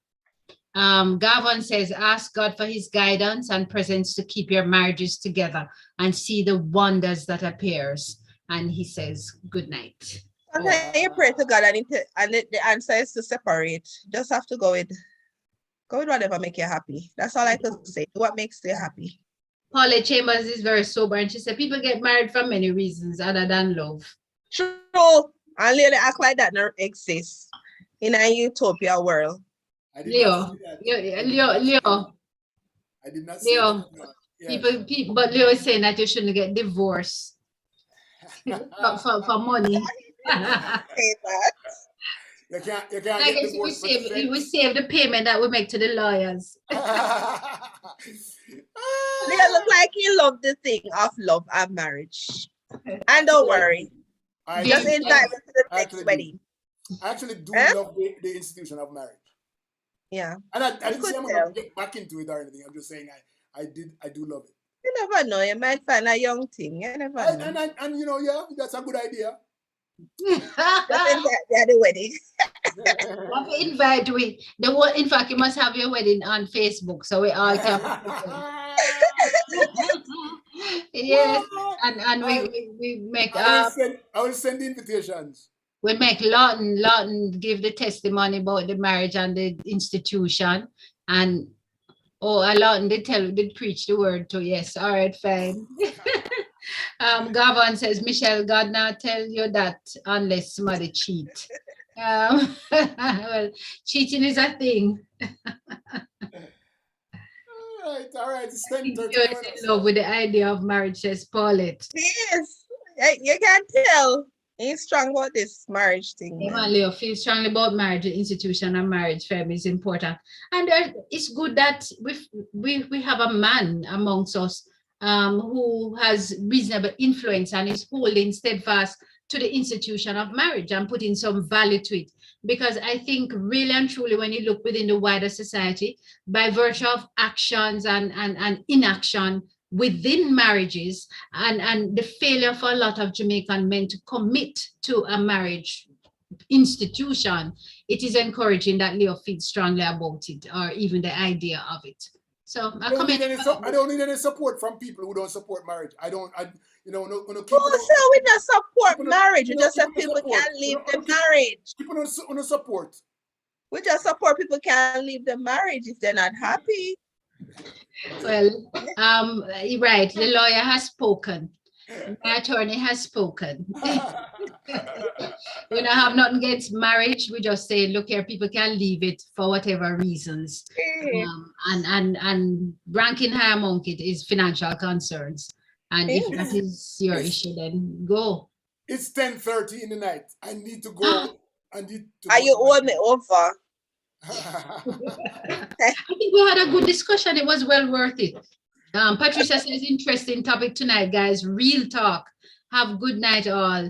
[SPEAKER 1] Gavin says, ask God for his guidance and presence to keep your marriages together and see the wonders that appears. And he says, good night.
[SPEAKER 3] Sometimes you pray to God and the answer is to separate. Just have to go with whatever makes you happy. That's all I can say. Do what makes you happy.
[SPEAKER 1] Paula Chambers is very sober and she said people get married for many reasons other than love.
[SPEAKER 3] True. And Leo, act like that never exists in a utopia world.
[SPEAKER 1] Leo.
[SPEAKER 2] I did not say
[SPEAKER 1] Leo.
[SPEAKER 2] that.
[SPEAKER 1] People, but Leo is saying that you shouldn't get divorced for money.
[SPEAKER 2] You can't
[SPEAKER 1] I guess we save the payment that we make to the lawyers.
[SPEAKER 3] Leo look like he loved the thing of love and marriage. And don't worry. Just invite me to the next wedding.
[SPEAKER 2] I actually do love the institution of marriage.
[SPEAKER 3] Yeah.
[SPEAKER 2] And I didn't say I'm gonna get back into it or anything. I'm just saying I do love it.
[SPEAKER 3] You never know. You might find a young thing. You never know.
[SPEAKER 2] And you know, yeah, that's a good idea.
[SPEAKER 3] Just invite me at the wedding.
[SPEAKER 1] In fact, you must have your wedding on Facebook so we all can. Yes, and we make.
[SPEAKER 2] I will send the invitations.
[SPEAKER 1] We make Lawton give the testimony about the marriage and the institution, and Lawton did preach the word too. Yes, all right, fine. Gavin says, Michelle, God not tell you that unless somebody cheat. Well, cheating is a thing.
[SPEAKER 2] All right.
[SPEAKER 1] You're in love with the idea of marriage, says Paulette.
[SPEAKER 3] Yes, you can tell. He's strong about this marriage thing.
[SPEAKER 1] Yeah, Leo feels strongly about marriage, the institution of marriage, family is important. And it's good that we have a man amongst us who has reasonable influence and is holding steadfast to the institution of marriage and putting some value to it. Because I think really and truly, when you look within the wider society, by virtue of actions and inaction within marriages and the failure for a lot of Jamaican men to commit to a marriage institution, it is encouraging that Leo feels strongly about it or even the idea of it. So I don't
[SPEAKER 2] need any support from people who don't support marriage. No,
[SPEAKER 3] we just support marriage. We just say people can't leave the marriage.
[SPEAKER 2] People don't support.
[SPEAKER 3] We just support people can't leave the marriage if they're not happy.
[SPEAKER 1] Well, right. The lawyer has spoken. My attorney has spoken. We don't have nothing against marriage. We just say, look here, people can leave it for whatever reasons. And ranking high among it is financial concerns. And if that is your issue, then go.
[SPEAKER 2] It's 10:30 in the night. I need to go.
[SPEAKER 3] Are you owe me over?
[SPEAKER 1] I think we had a good discussion. It was well worth it. Patricia says, interesting topic tonight, guys. Real talk. Have good night all.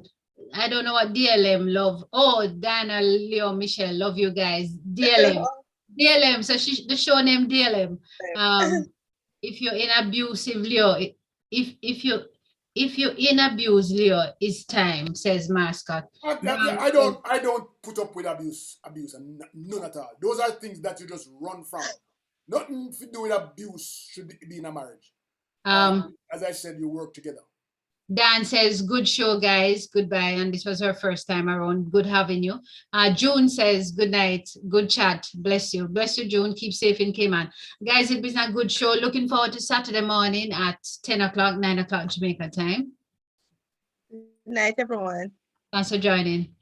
[SPEAKER 1] I don't know what DLM love. Oh, Dana, Leo, Michelle, love you guys. DLM. DLM. So the show name DLM. If you're in abusive Leo, if you in abuse Leo, it's time, says Mascot.
[SPEAKER 2] I don't put up with abuse, and none at all. Those are things that you just run from. Nothing to do with abuse should be in a marriage. As I said, you work together.
[SPEAKER 1] Dan says, good show, guys. Goodbye. And this was her first time around. Good having you. June says, good night. Good chat. Bless you. Bless you, June. Keep safe in Cayman. Guys, it's been a good show. Looking forward to Saturday morning at 10 o'clock, 9 o'clock Jamaica time.
[SPEAKER 3] Night, everyone.
[SPEAKER 1] Thanks for joining.